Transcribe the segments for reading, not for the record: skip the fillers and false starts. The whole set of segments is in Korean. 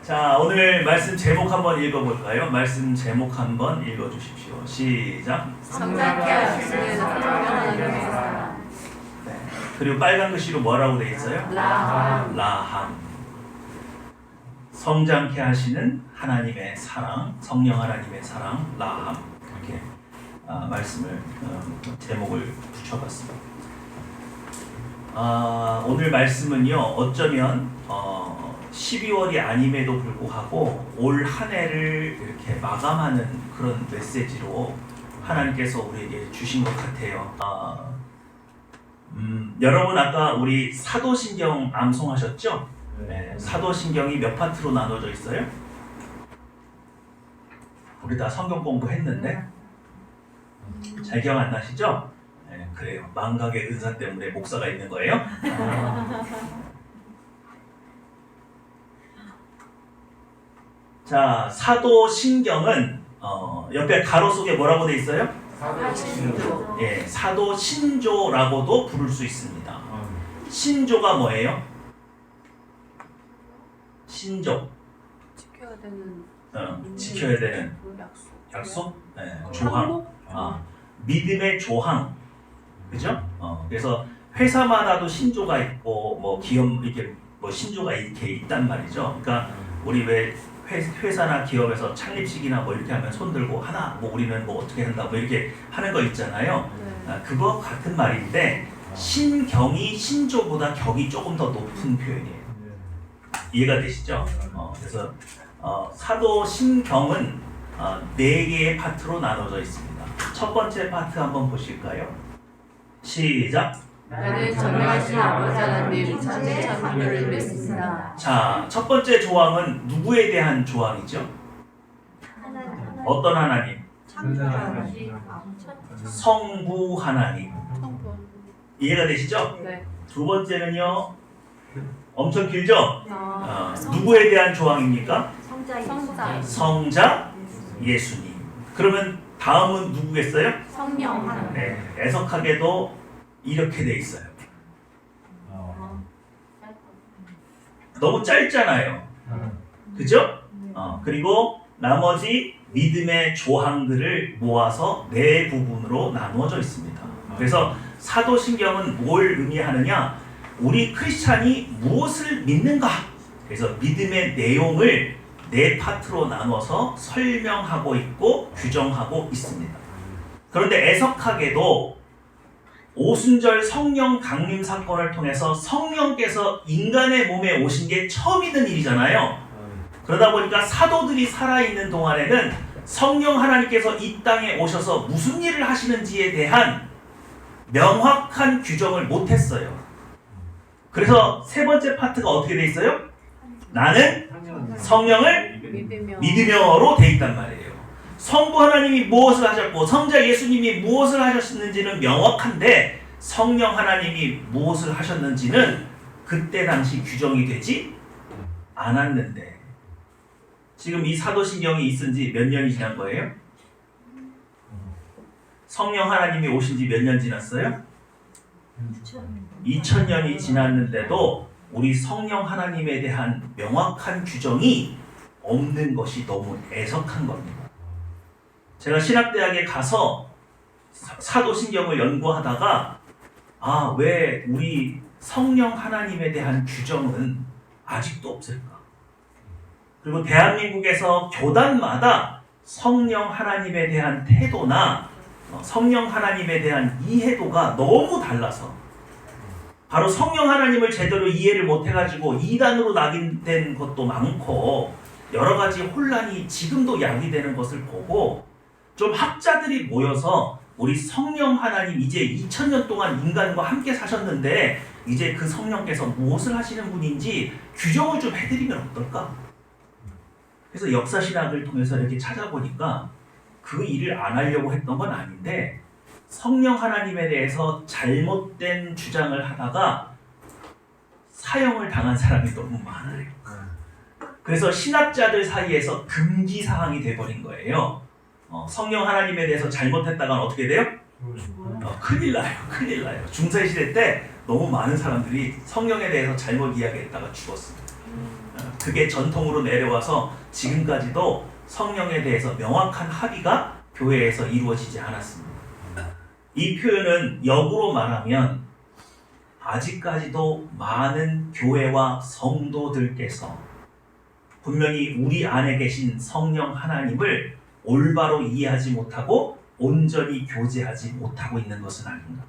자, 오늘 말씀 제목 한번 읽어볼까요? 말씀 제목 한번 읽어주십시오. 시작. 성장케 하시는 하나님의 사랑. 네. 그리고 빨간 글씨로 뭐라고 돼 있어요? 라함. 성장케 하시는 하나님의 사랑, 성령 하나님의 사랑, 라함. 이렇게 말씀을 제목을 붙여봤습니다. 오늘 말씀은요, 어쩌면 12월이 아님에도 불구하고 올 한 해를 이렇게 마감하는 그런 메시지로 하나님께서 우리에게 주신 것 같아요. 여러분 아까 우리 사도신경 암송하셨죠? 네, 사도신경이 몇 파트로 나눠져 있어요? 우리 다 성경 공부했는데 잘 기억 안 나시죠? 네, 그래요. 망각의 은사 때문에 목사가 있는 거예요. 자, 사도신경은 옆에 가로 속에 뭐라고 돼 있어요? 사도신조. 예, 사도신조라고도 부를 수 있습니다. 신조가 뭐예요? 신조. 지켜야 되는 약속? 네, 조항. 믿음의 조항. 그죠? 그래서 회사마다도 신조가 있고 뭐 기업 이렇게 뭐 신조가 이렇게 있단 말이죠. 그러니까 우리 왜 회사나 기업에서 창립식이나 뭐 이렇게 하면 손 들고 하나 뭐 우리는 뭐 어떻게 한다 뭐 이렇게 하는 거 있잖아요. 그거 같은 말인데 신경이 신조보다 격이 조금 더 높은 표현이에요. 이해가 되시죠? 그래서 사도신경은 4개의 파트로 나눠져 있습니다. 첫 번째 파트 한번 보실까요? 시작! 나는 전능하신 아버지 하나님 천지창조를 믿습니다. 자, 첫 번째 조항은 누구에 대한 조항이죠? 어떤 하나님? 성부 하나님. 이해가 되시죠? 네. 두 번째는요, 엄청 길죠? 누구에 대한 조항입니까? 성자. 성자 예수님. 그러면 다음은 누구겠어요? 성령 하나님. 네, 애석하게도 이렇게 돼 있어요. 너무 짧잖아요. 그죠? 그리고 나머지 믿음의 조항들을 모아서 4부분으로 나누어져 있습니다. 그래서 사도신경은 뭘 의미하느냐? 우리 크리스찬이 무엇을 믿는가? 그래서 믿음의 내용을 4파트로 나눠서 설명하고 있고 규정하고 있습니다. 그런데 애석하게도 오순절 성령 강림 사건을 통해서 성령께서 인간의 몸에 오신 게 처음 있는 일이잖아요. 그러다 보니까 사도들이 살아있는 동안에는 성령 하나님께서 이 땅에 오셔서 무슨 일을 하시는지에 대한 명확한 규정을 못했어요. 그래서 세 번째 파트가 어떻게 돼 있어요? 나는 성령을 믿으며로 돼 있단 말이에요. 성부 하나님이 무엇을 하셨고 성자 예수님이 무엇을 하셨는지는 명확한데 성령 하나님이 무엇을 하셨는지는 그때 당시 규정이 되지 않았는데 지금 이 사도신경이 있은 지 몇 년이 지난 거예요? 성령 하나님이 오신 지 몇 년 지났어요? 2000년이 지났는데도 우리 성령 하나님에 대한 명확한 규정이 없는 것이 너무 애석한 겁니다. 제가 신학대학에 가서 사도신경을 연구하다가 왜 우리 성령 하나님에 대한 규정은 아직도 없을까? 그리고 대한민국에서 교단마다 성령 하나님에 대한 태도나 성령 하나님에 대한 이해도가 너무 달라서 바로 성령 하나님을 제대로 이해를 못해가지고 이단으로 낙인된 것도 많고 여러 가지 혼란이 지금도 야기되는 것을 보고 좀 학자들이 모여서 우리 성령 하나님 이제 2000년 동안 인간과 함께 사셨는데 이제 그 성령께서 무엇을 하시는 분인지 규정을 좀 해드리면 어떨까? 그래서 역사신학을 통해서 이렇게 찾아보니까 그 일을 안 하려고 했던 건 아닌데 성령 하나님에 대해서 잘못된 주장을 하다가 사형을 당한 사람이 너무 많아요. 그래서 신학자들 사이에서 금기 사항이 돼버린 거예요. 성령 하나님에 대해서 잘못했다간 어떻게 돼요? 큰일 나요. 중세시대 때 너무 많은 사람들이 성령에 대해서 잘못 이야기했다가 죽었습니다. 그게 전통으로 내려와서 지금까지도 성령에 대해서 명확한 합의가 교회에서 이루어지지 않았습니다. 이 표현은 역으로 말하면 아직까지도 많은 교회와 성도들께서 분명히 우리 안에 계신 성령 하나님을 올바로 이해하지 못하고 온전히 교제하지 못하고 있는 것은 아닌가.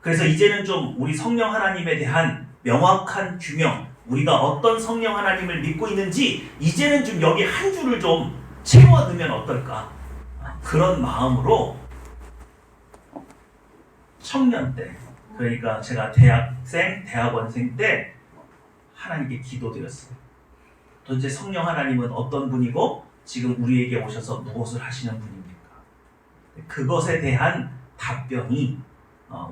그래서 이제는 좀 우리 성령 하나님에 대한 명확한 규명, 우리가 어떤 성령 하나님을 믿고 있는지 이제는 좀 여기 한 줄을 좀 채워 넣으면 어떨까. 그런 마음으로 청년 때, 그러니까 제가 대학생, 대학원생 때 하나님께 기도드렸어요. 도대체 성령 하나님은 어떤 분이고 지금 우리에게 오셔서 무엇을 하시는 분입니까? 그것에 대한 답변이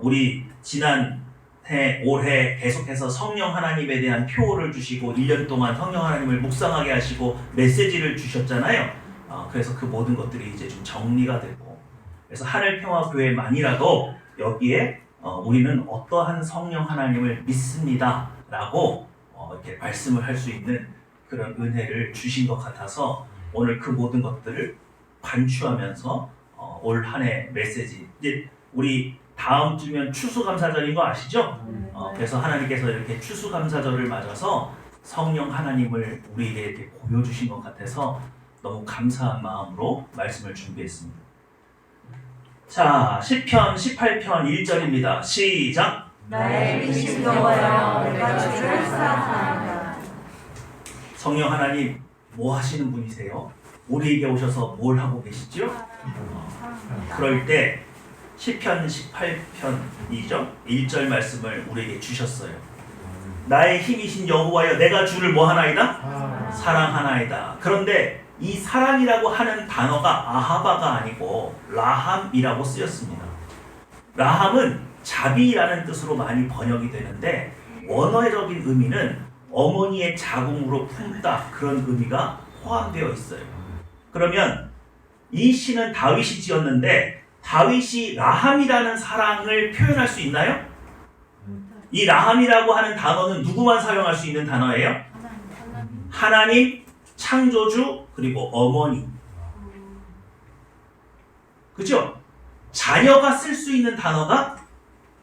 우리 지난해 올해 계속해서 성령 하나님에 대한 표를 주시고 1년 동안 성령 하나님을 묵상하게 하시고 메시지를 주셨잖아요. 그래서 그 모든 것들이 이제 좀 정리가 되고, 그래서 하늘평화교회만이라도 여기에 우리는 어떠한 성령 하나님을 믿습니다 라고 이렇게 말씀을 할 수 있는 그런 은혜를 주신 것 같아서 오늘 그 모든 것들을 반추하면서 올 한 해 메시지, 이제 우리 다음 주면 추수감사절인 거 아시죠? 그래서 하나님께서 이렇게 추수감사절을 맞아서 성령 하나님을 우리에게 이렇게 보여주신 것 같아서 너무 감사한 마음으로 말씀을 준비했습니다. 자, 시편 18편 1절입니다. 시작! 나의 미친 여호와여 내가 주를 사랑하나이다. 성령 하나님 뭐 하시는 분이세요? 우리에게 오셔서 뭘 하고 계시죠? 그럴 때 시편 18편이죠. 1절 말씀을 우리에게 주셨어요. 나의 힘이신 여호와여 내가 주를 뭐 하나이다? 사랑하나이다. 그런데 이 사랑이라고 하는 단어가 아하바가 아니고 라함이라고 쓰였습니다. 라함은 자비라는 뜻으로 많이 번역이 되는데 원어적인 의미는 어머니의 자궁으로 품다, 그런 의미가 포함되어 있어요. 그러면 이 시는 다윗이 지었는데 다윗이 라함이라는 사랑을 표현할 수 있나요? 이 라함이라고 하는 단어는 누구만 사용할 수 있는 단어예요? 하나님, 창조주, 그리고 어머니. 그죠? 자녀가 쓸 수 있는 단어가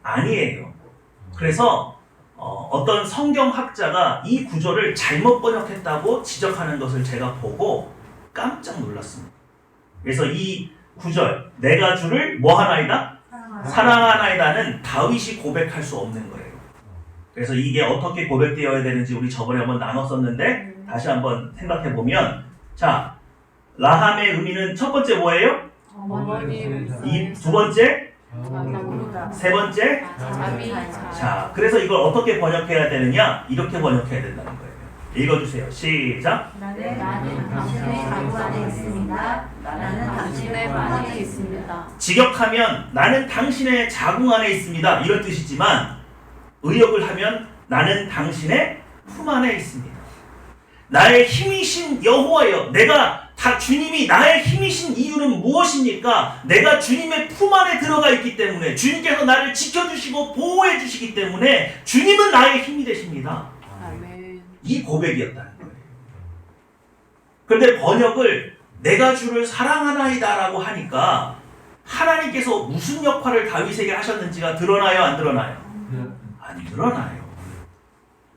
아니에요. 그래서 어떤 성경학자가 이 구절을 잘못 번역했다고 지적하는 것을 제가 보고 깜짝 놀랐습니다. 그래서 이 구절, 내가 주를 뭐 하나이다? 사랑하나이다는 다윗이 고백할 수 없는 거예요. 그래서 이게 어떻게 고백되어야 되는지 우리 저번에 한번 나눴었는데 다시 한번 생각해 보면, 자, 라함의 의미는 첫 번째 뭐예요? 어머니. 두 번째, 자비보다. 세 번째. 자비. 자, 그래서 이걸 어떻게 번역해야 되느냐? 이렇게 번역해야 된다는 거예요. 읽어주세요. 시작. 나는 당신의 자궁 안에 있습니다. 나는 당신의 품 안에 있습니다. 직역하면 나는 당신의 자궁 안에 있습니다, 이런 뜻이지만 의역을 하면 나는 당신의 품 안에 있습니다. 나의 힘이신 여호와여, 주님이 나의 힘이신 이유는 무엇입니까? 내가 주님의 품 안에 들어가 있기 때문에, 주님께서 나를 지켜주시고 보호해 주시기 때문에 주님은 나의 힘이 되십니다. 아멘. 이 고백이었다는 거예요. 그런데 번역을 내가 주를 사랑하나이다 라고 하니까 하나님께서 무슨 역할을 다윗에게 하셨는지가 드러나요, 안 드러나요? 안 드러나요.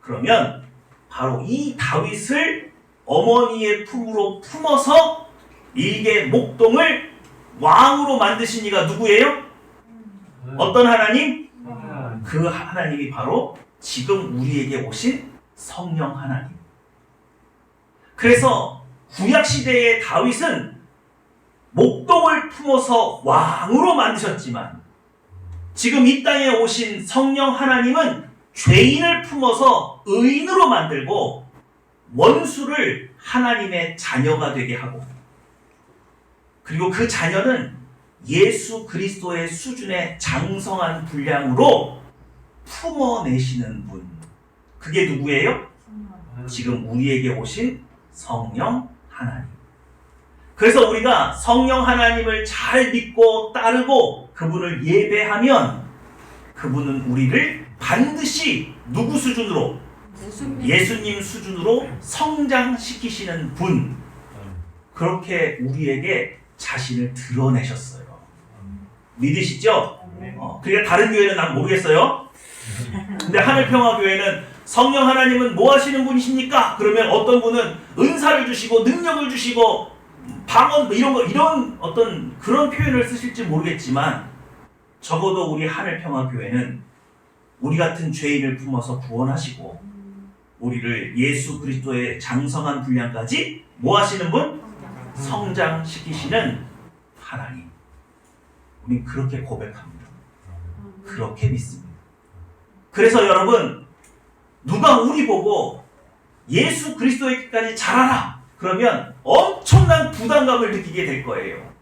그러면 바로 이 다윗을 어머니의 품으로 품어서 일개 목동을 왕으로 만드신 이가 누구예요? 어떤 하나님? 그 하나님이 바로 지금 우리에게 오신 성령 하나님. 그래서 구약시대의 다윗은 목동을 품어서 왕으로 만드셨지만 지금 이 땅에 오신 성령 하나님은 죄인을 품어서 의인으로 만들고 원수를 하나님의 자녀가 되게 하고, 그리고 그 자녀는 예수 그리스도의 수준의 장성한 분량으로 품어내시는 분. 그게 누구예요? 지금 우리에게 오신 성령 하나님. 그래서 우리가 성령 하나님을 잘 믿고 따르고 그분을 예배하면 그분은 우리를 반드시 누구 수준으로? 예수님 수준으로 성장시키시는 분, 그렇게 우리에게 자신을 드러내셨어요. 믿으시죠? 그러니까 다른 교회는 난 모르겠어요. 근데 하늘평화교회는 성령 하나님은 뭐 하시는 분이십니까? 그러면 어떤 분은 은사를 주시고 능력을 주시고 방언 이런 어떤 그런 표현을 쓰실지 모르겠지만, 적어도 우리 하늘평화교회는 우리 같은 죄인을 품어서 구원하시고 우리를 예수 그리스도의 장성한 분량까지 뭐 하시는 분? 성장시키시는 하나님. 우린 그렇게 고백합니다. 그렇게 믿습니다. 그래서 여러분, 누가 우리 보고 예수 그리스도에게까지 자라라 그러면 엄청난 부담감을 느끼게 될 거예요.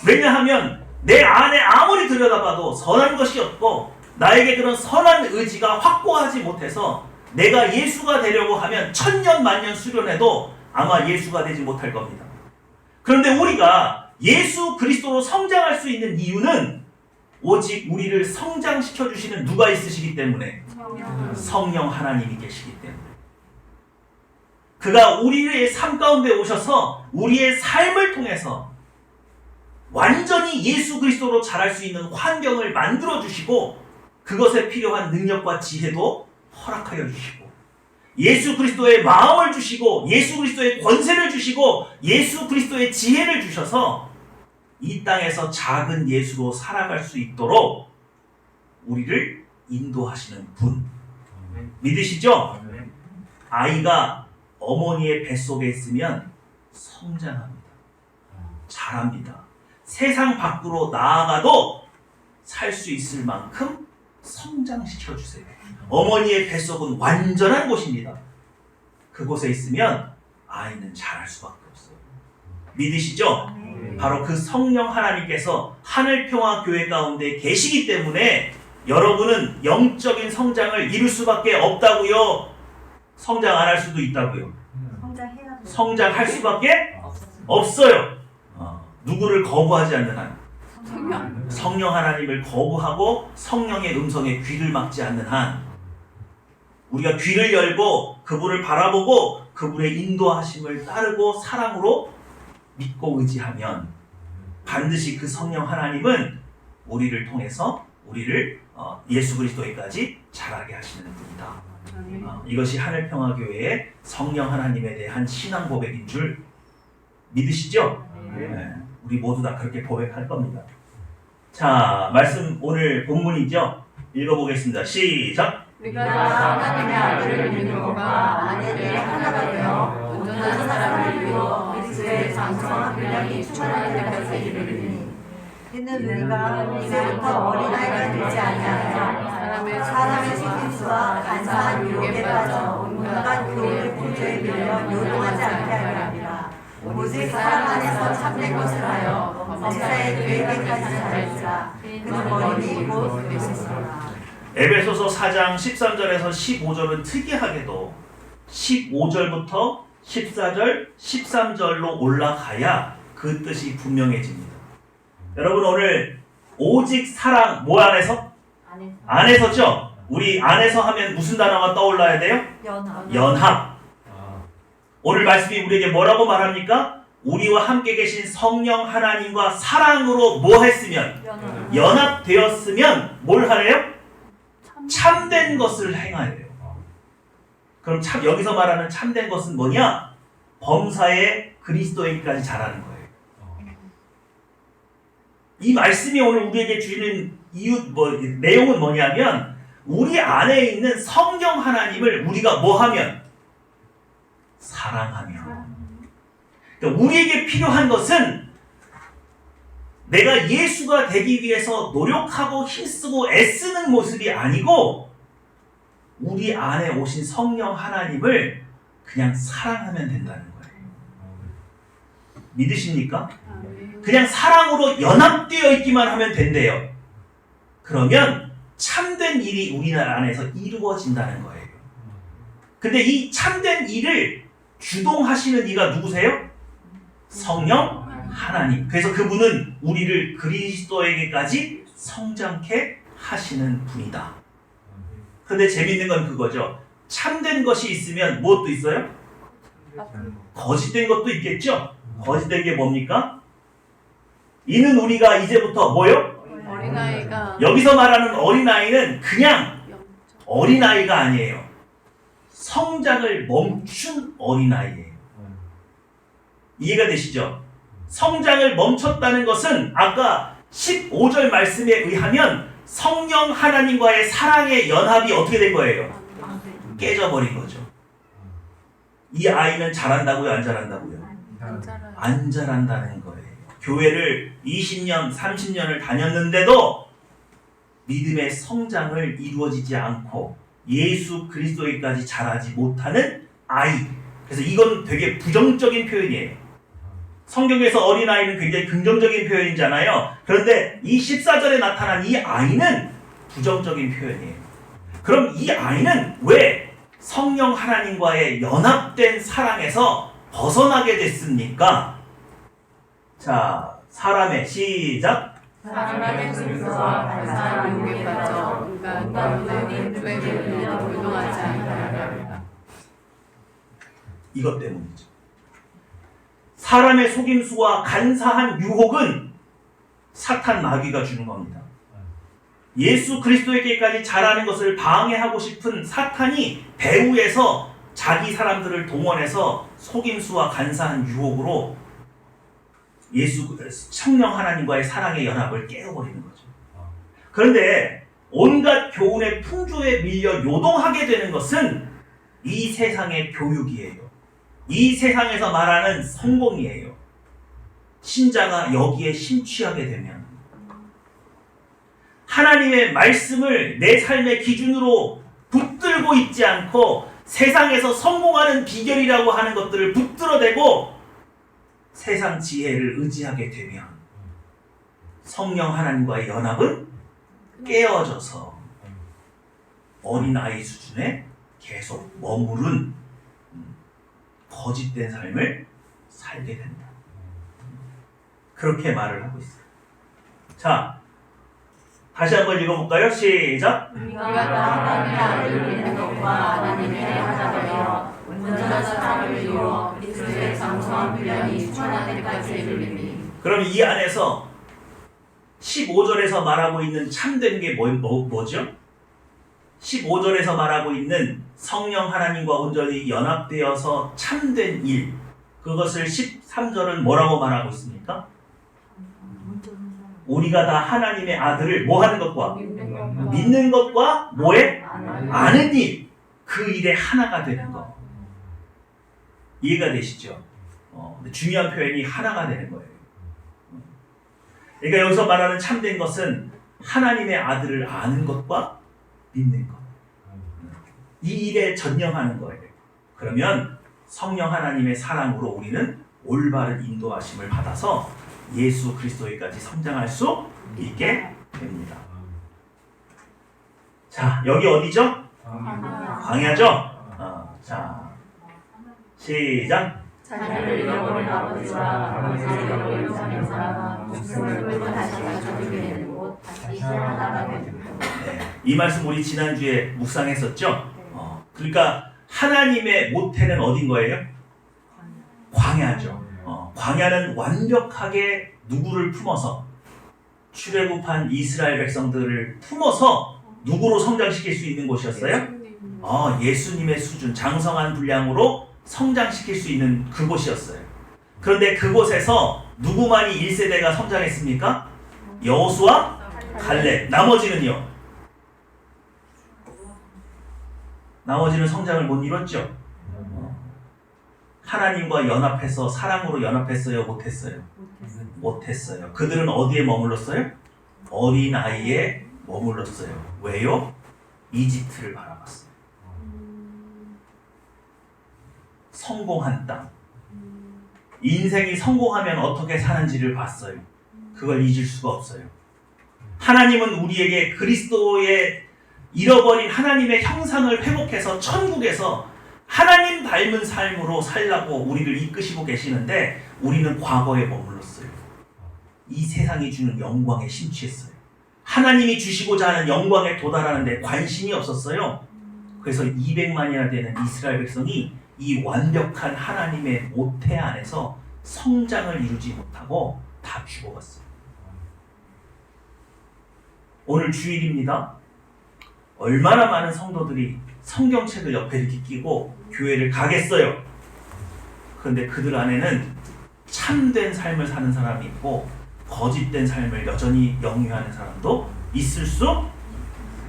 왜냐하면 내 안에 아무리 들여다봐도 선한 것이 없고 나에게 그런 선한 의지가 확고하지 못해서 내가 예수가 되려고 하면 천년 만년 수련해도 아마 예수가 되지 못할 겁니다. 그런데 우리가 예수 그리스도로 성장할 수 있는 이유는 오직 우리를 성장시켜 주시는 누가 있으시기 때문에, 성령 하나님이 계시기 때문에. 그가 우리의 삶 가운데 오셔서 우리의 삶을 통해서 완전히 예수 그리스도로 자랄 수 있는 환경을 만들어 주시고 그것에 필요한 능력과 지혜도 허락하여 주시고 예수 그리스도의 마음을 주시고 예수 그리스도의 권세를 주시고 예수 그리스도의 지혜를 주셔서 이 땅에서 작은 예수로 살아갈 수 있도록 우리를 인도하시는 분. 믿으시죠? 아이가 어머니의 뱃속에 있으면 성장합니다. 자랍니다. 세상 밖으로 나아가도 살 수 있을 만큼 성장시켜 주세요. 어머니의 뱃속은 완전한 곳입니다. 그곳에 있으면 아이는 자랄 수밖에 없어요. 믿으시죠? 바로 그 성령 하나님께서 하늘평화교회 가운데 계시기 때문에 여러분은 영적인 성장을 이룰 수밖에 없다고요. 성장 안 할 수도 있다고요. 성장할 수밖에 없어요. 누구를 거부하지 않는 한, 성령 하나님을 거부하고 성령의 음성에 귀를 막지 않는 한, 우리가 귀를 열고 그분을 바라보고 그분의 인도하심을 따르고 사랑으로 믿고 의지하면 반드시 그 성령 하나님은 우리를 통해서 우리를 예수 그리스도에까지 자라게 하시는 분이다. 이것이 하늘평화교회의 성령 하나님에 대한 신앙 고백인 줄 믿으시죠? 네. 우리 모두 다 그렇게 고백할 겁니다. 자, 말씀 오늘 본문이죠? 읽어보겠습니다. 시작! 우리가 하나님의 아들을 믿는 것과 아내들의 하나가 되어 온전한 사람을 이루어 그리스도의 장성한 분량이 충만할 때까지 이르리니, 이는 우리가 이제부터 어린아이가 되지 아니하여 사람의 속임수와 간사한 유혹에 빠져 온갖 교훈의 풍조에 밀려 요동하지 않게 하려 합니다. 오직 사랑 안에서 참된 것을 하여 범사에 그에게까지 자랄지라. 그는 머리니 곧 그리스도라. 에베소서 4장 13절에서 15절은 특이하게도 15절부터 14절, 13절로 올라가야 그 뜻이 분명해집니다. 여러분, 오늘 오직 사랑 뭐 안에서? 안에서죠? 우리 안에서 하면 무슨 단어가 떠올라야 돼요? 연합. 오늘 말씀이 우리에게 뭐라고 말합니까? 우리와 함께 계신 성령 하나님과 사랑으로 뭐 했으면? 연합되었으면 뭘 하래요? 참된 것을 행하래요. 그럼 여기서 말하는 참된 것은 뭐냐? 범사에 그리스도에게까지 자라는 거예요. 이 말씀이 오늘 우리에게 주는 내용은 뭐냐면, 우리 안에 있는 성령 하나님을 우리가 뭐 하면? 사랑하며. 그러니까 우리에게 필요한 것은 내가 예수가 되기 위해서 노력하고 힘쓰고 애쓰는 모습이 아니고, 우리 안에 오신 성령 하나님을 그냥 사랑하면 된다는 거예요. 믿으십니까? 그냥 사랑으로 연합되어 있기만 하면 된대요. 그러면 참된 일이 우리나라 안에서 이루어진다는 거예요. 근데 이 참된 일을 주동하시는 이가 누구세요? 성령 하나님. 그래서 그분은 우리를 그리스도에게까지 성장케 하시는 분이다. 근데 재밌는 건 그거죠. 참된 것이 있으면 무엇도 있어요? 거짓된 것도 있겠죠? 거짓된 게 뭡니까? 이는 우리가 이제부터 뭐요? 어린아이가 여기서 말하는 어린아이는 그냥 어린아이가 아니에요. 성장을 멈춘 어린아이예요. 이해가 되시죠? 성장을 멈췄다는 것은 아까 15절 말씀에 의하면 성령 하나님과의 사랑의 연합이 어떻게 된 거예요? 깨져버린 거죠. 이 아이는 자란다고요? 안 자란다고요? 안 자란다는 거예요. 교회를 20년, 30년을 다녔는데도 믿음의 성장을 이루어지지 않고 예수 그리스도에까지 자라지 못하는 아이. 그래서 이건 되게 부정적인 표현이에요. 성경에서 어린아이는 굉장히 긍정적인 표현이잖아요. 그런데 이 14절에 나타난 이 아이는 부정적인 표현이에요. 그럼 이 아이는 왜 성령 하나님과의 연합된 사랑에서 벗어나게 됐습니까? 자, 사람의 시작. 사람의 순서와 발사한 유혹에 빠져 온갖 모든 죄에 걸려 불동하지 않게 이것 때문이죠. 사람의 속임수와 간사한 유혹은 사탄 마귀가 주는 겁니다. 예수 그리스도에게까지 자라는 것을 방해하고 싶은 사탄이 배후에서 자기 사람들을 동원해서 속임수와 간사한 유혹으로 성령 하나님과의 사랑의 연합을 깨어버리는 거죠. 그런데 온갖 교훈의 풍조에 밀려 요동하게 되는 것은 이 세상의 교육이에요. 이 세상에서 말하는 성공이에요. 신자가 여기에 심취하게 되면 하나님의 말씀을 내 삶의 기준으로 붙들고 있지 않고 세상에서 성공하는 비결이라고 하는 것들을 붙들어대고 세상 지혜를 의지하게 되면 성령 하나님과의 연합은 깨어져서 어린아이 수준에 계속 머무른 거짓된 삶을 살게 된다. 그렇게 말을 하고 있어요. 자, 다시 한번 읽어볼까요? 시작! 우리가 하나님의 아들을 믿는 것과 하나님의 하나되어 온전한 사랑을 이루어 그리스도의 장성한 분량이 충만할 때까지 이르리니. 그럼 이 안에서 15절에서 말하고 있는 참된 게 뭐죠? 15절에서 말하고 있는 성령 하나님과 온전히 연합되어서 참된 일, 그것을 13절은 뭐라고 말하고 있습니까? 우리가 다 하나님의 아들을 뭐 하는 것과? 믿는 것과 뭐에? 아는 일, 그 일에 하나가 되는 것. 이해가 되시죠? 중요한 표현이 하나가 되는 거예요. 그러니까 여기서 말하는 참된 것은 하나님의 아들을 아는 것과 믿는 것. 이 일에 전념하는 거예요. 그러면 성령 하나님의 사랑으로 우리는 올바른 인도하심을 받아서 예수 그리스도에까지 성장할 수 있게 됩니다. 자, 여기 어디죠? 광야죠? 자, 시작! 자녀를 잃어버린 아버지와 아버지를 잃어버린 자녀가 목숨을 걸고 다시 가져오게 되는 곳 다시 살아나가게 됩니다. 이 말씀 우리 지난주에 묵상했었죠? 그러니까 하나님의 모태는 어딘 거예요? 광야죠. 광야는 완벽하게 누구를 품어서 출애굽한 이스라엘 백성들을 품어서 누구로 성장시킬 수 있는 곳이었어요? 예수님의 수준, 장성한 분량으로 성장시킬 수 있는 그곳이었어요. 그런데 그곳에서 누구만이 1세대가 성장했습니까? 여호수아, 갈렙. 나머지는요? 나머지는 성장을 못 이뤘죠. 하나님과 연합해서 사랑으로 연합했어요? 못했어요? 못했어요. 그들은 어디에 머물렀어요? 어린아이에 머물렀어요. 왜요? 이집트를 바라봤어요. 성공한 땅. 인생이 성공하면 어떻게 사는지를 봤어요. 그걸 잊을 수가 없어요. 하나님은 우리에게 그리스도의 잃어버린 하나님의 형상을 회복해서 천국에서 하나님 닮은 삶으로 살라고 우리를 이끄시고 계시는데 우리는 과거에 머물렀어요. 이 세상이 주는 영광에 심취했어요. 하나님이 주시고자 하는 영광에 도달하는 데 관심이 없었어요. 그래서 200만이나 되는 이스라엘 백성이 이 완벽한 하나님의 모태 안에서 성장을 이루지 못하고 다 죽어갔어요. 오늘 주일입니다. 얼마나 많은 성도들이 성경책을 옆에 이렇게 끼고 교회를 가겠어요. 그런데 그들 안에는 참된 삶을 사는 사람이 있고 거짓된 삶을 여전히 영위하는 사람도 있을 수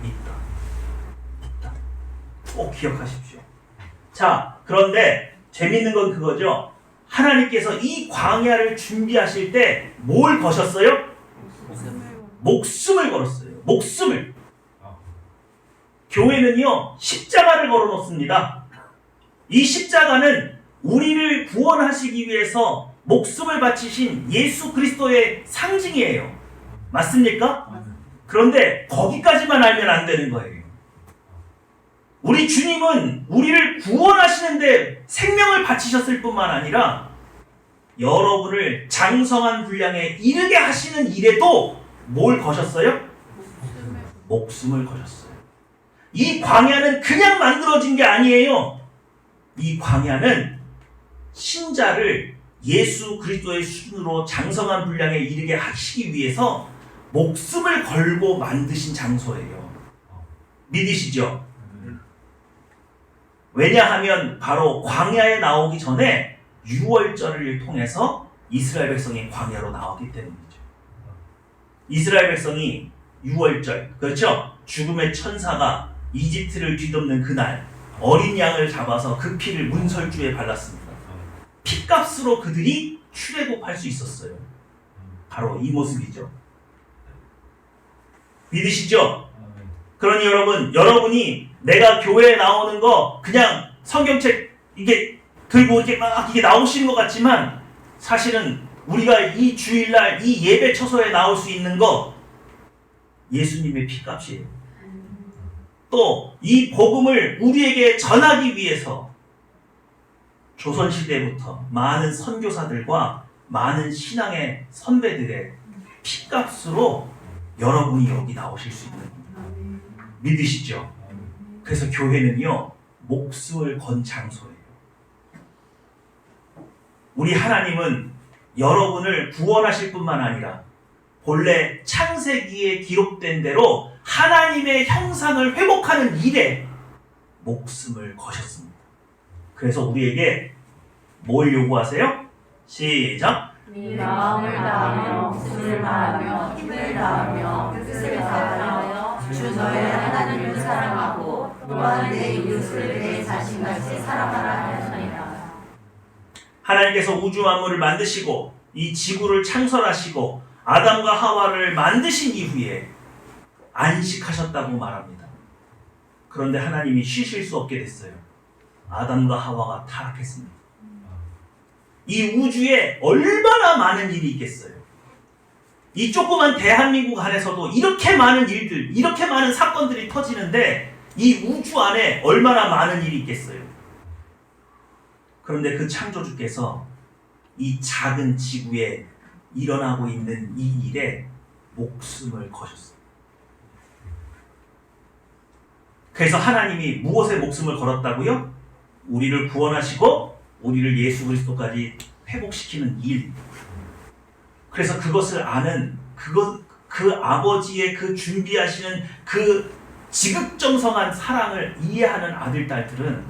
있다. 꼭 기억하십시오. 자, 그런데 재밌는 건 그거죠. 하나님께서 이 광야를 준비하실 때 뭘 거셨어요? 목숨을 걸었어요. 목숨을. 교회는요, 십자가를 걸어놓습니다. 이 십자가는 우리를 구원하시기 위해서 목숨을 바치신 예수 그리스도의 상징이에요. 맞습니까? 그런데 거기까지만 알면 안 되는 거예요. 우리 주님은 우리를 구원하시는데 생명을 바치셨을 뿐만 아니라 여러분을 장성한 분량에 이르게 하시는 일에도 뭘 거셨어요? 목숨을 거셨어요. 이 광야는 그냥 만들어진 게 아니에요. 이 광야는 신자를 예수 그리스도의 수준으로 장성한 분량에 이르게 하시기 위해서 목숨을 걸고 만드신 장소예요. 믿으시죠? 왜냐하면 바로 광야에 나오기 전에 유월절을 통해서 이스라엘 백성이 광야로 나왔기 때문이죠. 이스라엘 백성이 유월절, 그렇죠? 죽음의 천사가 이집트를 뒤덮는 그날 어린 양을 잡아서 그 피를 문설주에 발랐습니다. 피값으로 그들이 출애굽할 수 있었어요. 바로 이 모습이죠. 믿으시죠? 그러니 여러분이 내가 교회에 나오는 거 그냥 성경책 이게 들고 이렇게 막 이게 나오시는 것 같지만 사실은 우리가 이 주일날 이 예배 처소에 나올 수 있는 거 예수님의 피값이에요. 또 이 복음을 우리에게 전하기 위해서 조선시대부터 많은 선교사들과 많은 신앙의 선배들의 피값으로 여러분이 여기 나오실 수 있는 겁니다. 믿으시죠? 그래서 교회는요, 목숨을 건 장소예요. 우리 하나님은 여러분을 구원하실 뿐만 아니라 본래 창세기에 기록된 대로 하나님의 형상을 회복하는 일에 목숨을 거셨습니다. 그래서 우리에게 뭘 요구하세요? 시작! 네 마음을 다하며 목숨을 다하며 힘을 다하며 뜻을 다하여 주 너의 하나님을 사랑하고 또한 내 이웃을 내 자신같이 사랑하라 하였느니라. 하나님께서 우주 만물을 만드시고 이 지구를 창설하시고 아담과 하와를 만드신 이후에 안식하셨다고 말합니다. 그런데 하나님이 쉬실 수 없게 됐어요. 아담과 하와가 타락했습니다. 이 우주에 얼마나 많은 일이 있겠어요. 이 조그만 대한민국 안에서도 이렇게 많은 일들, 이렇게 많은 사건들이 터지는데 이 우주 안에 얼마나 많은 일이 있겠어요. 그런데 그 창조주께서 이 작은 지구에 일어나고 있는 이 일에 목숨을 거셨어요. 그래서 하나님이 무엇에 목숨을 걸었다고요? 우리를 구원하시고 우리를 예수 그리스도까지 회복시키는 일. 그래서 그것을 아는 그 아버지의 그 준비하시는 그 지극정성한 사랑을 이해하는 아들, 딸들은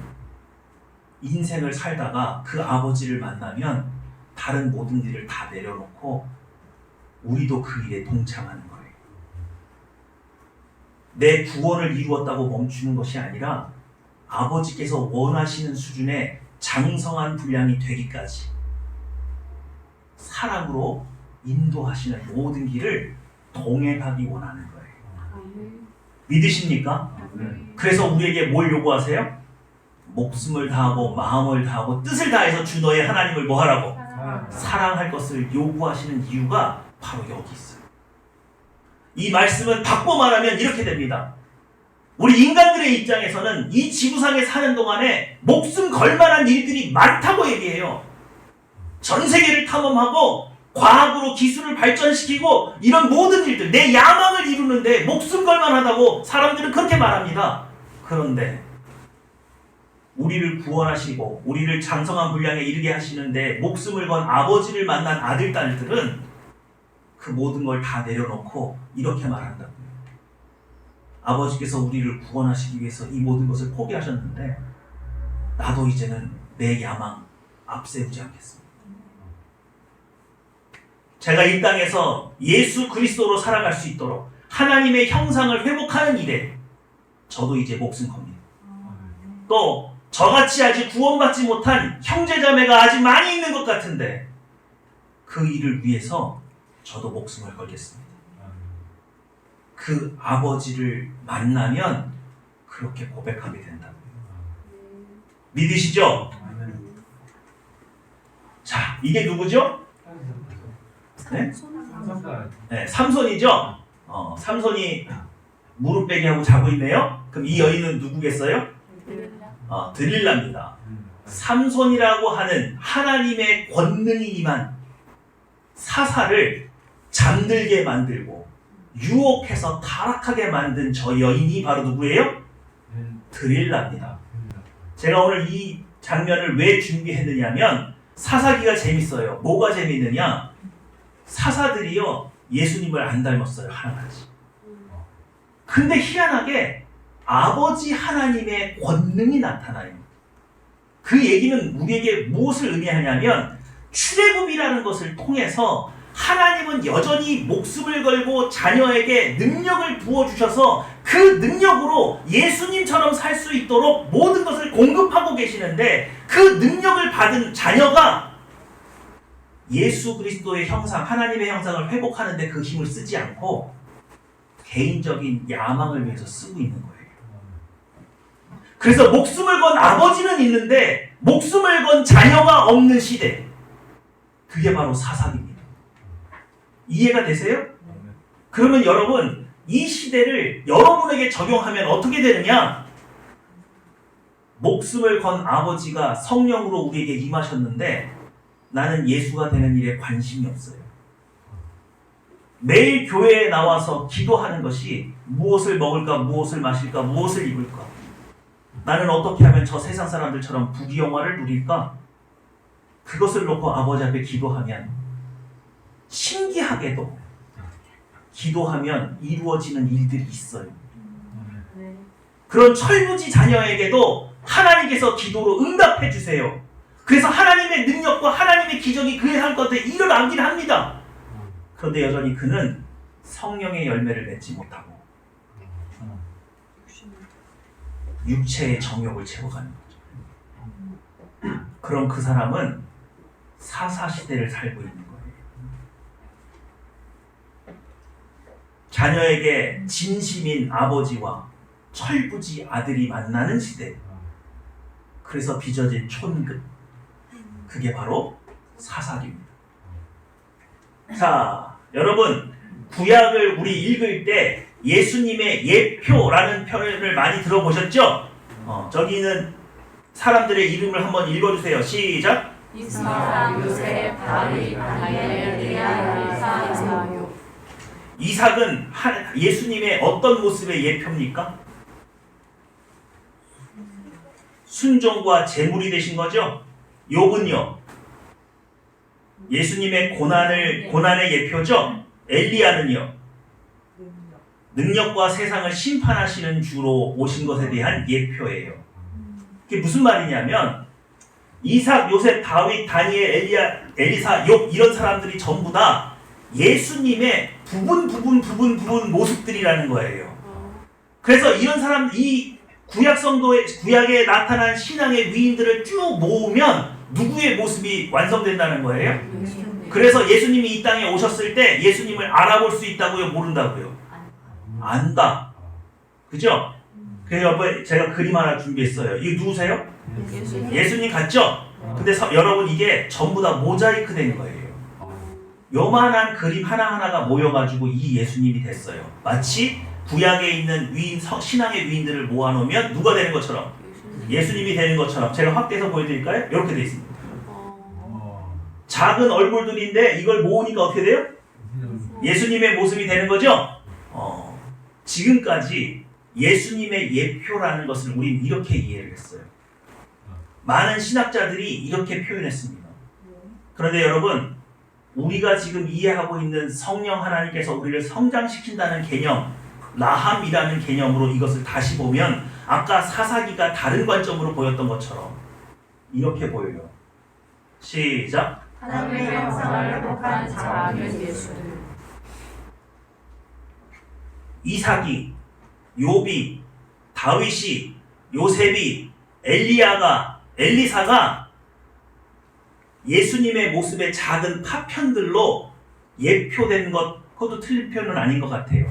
인생을 살다가 그 아버지를 만나면 다른 모든 일을 다 내려놓고 우리도 그 일에 동참하는 거예요. 내 구원을 이루었다고 멈추는 것이 아니라 아버지께서 원하시는 수준의 장성한 분량이 되기까지 사랑으로 인도하시는 모든 길을 동행하기 원하는 거예요. 믿으십니까? 그래서 우리에게 뭘 요구하세요? 목숨을 다하고 마음을 다하고 뜻을 다해서 주 너의 하나님을 뭐 하라고? 사랑할 것을 요구하시는 이유가 바로 여기 있어요. 이 말씀은 바꿔 말하면 이렇게 됩니다. 우리 인간들의 입장에서는 이 지구상에 사는 동안에 목숨 걸 만한 일들이 많다고 얘기해요. 전 세계를 탐험하고 과학으로 기술을 발전시키고 이런 모든 일들, 내 야망을 이루는데 목숨 걸 만하다고 사람들은 그렇게 말합니다. 그런데 우리를 구원하시고 우리를 장성한 분량에 이르게 하시는데 목숨을 건 아버지를 만난 아들, 딸들은 그 모든 걸 다 내려놓고 이렇게 말한다고요. 아버지께서 우리를 구원하시기 위해서 이 모든 것을 포기하셨는데 나도 이제는 내 야망 앞세우지 않겠습니다. 제가 이 땅에서 예수 그리스도로 살아갈 수 있도록 하나님의 형상을 회복하는 일에 저도 이제 목숨 겁니다. 또 저같이 아직 구원받지 못한 형제자매가 아직 많이 있는 것 같은데 그 일을 위해서 저도 목숨을 걸겠습니다. 그 아버지를 만나면 그렇게 고백하게 된다고요. 믿으시죠? 자, 이게 누구죠? 네? 네, 삼손이죠? 삼손이 무릎 베기 하고 자고 있네요. 그럼 이 여인은 누구겠어요? 드릴라입니다. 삼손이라고 하는 하나님의 권능이 임한 사사를 잠들게 만들고 유혹해서 타락하게 만든 저 여인이 바로 누구예요? 드릴라입니다. 제가 오늘 이 장면을 왜 준비했느냐면 사사기가 재밌어요. 뭐가 재밌느냐? 사사들이요 예수님을 안 닮았어요. 하나같이. 근데 희한하게 아버지 하나님의 권능이 나타나요. 그 얘기는 우리에게 무엇을 의미하냐면 출애굽이라는 것을 통해서 하나님은 여전히 목숨을 걸고 자녀에게 능력을 부어주셔서 그 능력으로 예수님처럼 살 수 있도록 모든 것을 공급하고 계시는데 그 능력을 받은 자녀가 예수 그리스도의 형상, 하나님의 형상을 회복하는데 그 힘을 쓰지 않고 개인적인 야망을 위해서 쓰고 있는 거예요. 그래서 목숨을 건 아버지는 있는데 목숨을 건 자녀가 없는 시대. 그게 바로 사사기입니다. 이해가 되세요? 그러면 여러분 이 시대를 여러분에게 적용하면 어떻게 되느냐? 목숨을 건 아버지가 성령으로 우리에게 임하셨는데 나는 예수가 되는 일에 관심이 없어요. 매일 교회에 나와서 기도하는 것이 무엇을 먹을까, 무엇을 마실까, 무엇을 입을까? 나는 어떻게 하면 저 세상 사람들처럼 부귀영화를 누릴까? 그것을 놓고 아버지 앞에 기도하면 신기하게도 기도하면 이루어지는 일들이 있어요. 그런 철부지 자녀에게도 하나님께서 기도로 응답해 주세요. 그래서 하나님의 능력과 하나님의 기적이 그의 삶 가운데 일어나긴 합니다. 그런데 여전히 그는 성령의 열매를 맺지 못하고 육체의 정욕을 채워가는 거죠. 그럼 그 사람은 사사시대를 살고 있는 거예요. 자녀에게 진심인 아버지와 철부지 아들이 만나는 시대. 그래서 빚어진 촌극. 그게 바로 사사기입니다. 자, 여러분 구약을 우리 읽을 때 예수님의 예표라는 표현을 많이 들어보셨죠? 저기 있는 사람들의 이름을 한번 읽어주세요. 시작. 이삭, 요셉, 다윗, 다니엘, 엘리야, 엘사, 이삭. 이삭은 예수님의 어떤 모습의 예표입니까? 순종과 제물이 되신 거죠? 욥은요? 예수님의 고난의 예표죠? 엘리야는요? 능력과 세상을 심판하시는 주로 오신 것에 대한 예표예요. 그게 무슨 말이냐면 이삭, 요셉, 다윗, 다니엘, 엘리야, 엘리사, 욥 이런 사람들이 전부 다 예수님의 부분 모습들이라는 거예요. 그래서 이런 사람, 이 구약에 나타난 신앙의 위인들을 쭉 모으면 누구의 모습이 완성된다는 거예요? 그래서 예수님이 이 땅에 오셨을 때 예수님을 알아볼 수 있다고요? 모른다고요? 안다. 그죠? 그래서 제가 그림 하나 준비했어요. 이거 누구세요? 예수님 같죠? 근데 여러분 이게 전부 다 모자이크 된 거예요. 요만한 그림 하나하나가 모여가지고 이 예수님이 됐어요. 마치 구약에 있는 신앙의 위인들을 모아놓으면 누가 되는 것처럼 예수님이 되는 것처럼 제가 확대해서 보여드릴까요? 이렇게 돼 있습니다. 작은 얼굴들인데 이걸 모으니까 어떻게 돼요? 예수님의 모습이 되는 거죠? 지금까지 예수님의 예표라는 것을 우리는 이렇게 이해를 했어요. 많은 신학자들이 이렇게 표현했습니다. 그런데 여러분, 우리가 지금 이해하고 있는 성령 하나님께서 우리를 성장시킨다는 개념, 라함이라는 개념으로 이것을 다시 보면 아까 사사기가 다른 관점으로 보였던 것처럼 이렇게 보여요. 시작. 하나님의 형상을 회복한 작은 예수들. 이삭이, 욥이, 다윗이, 요셉이, 엘리야가, 엘리사가 예수님의 모습의 작은 파편들로 예표된 것, 그것도 틀린 표현은 아닌 것 같아요.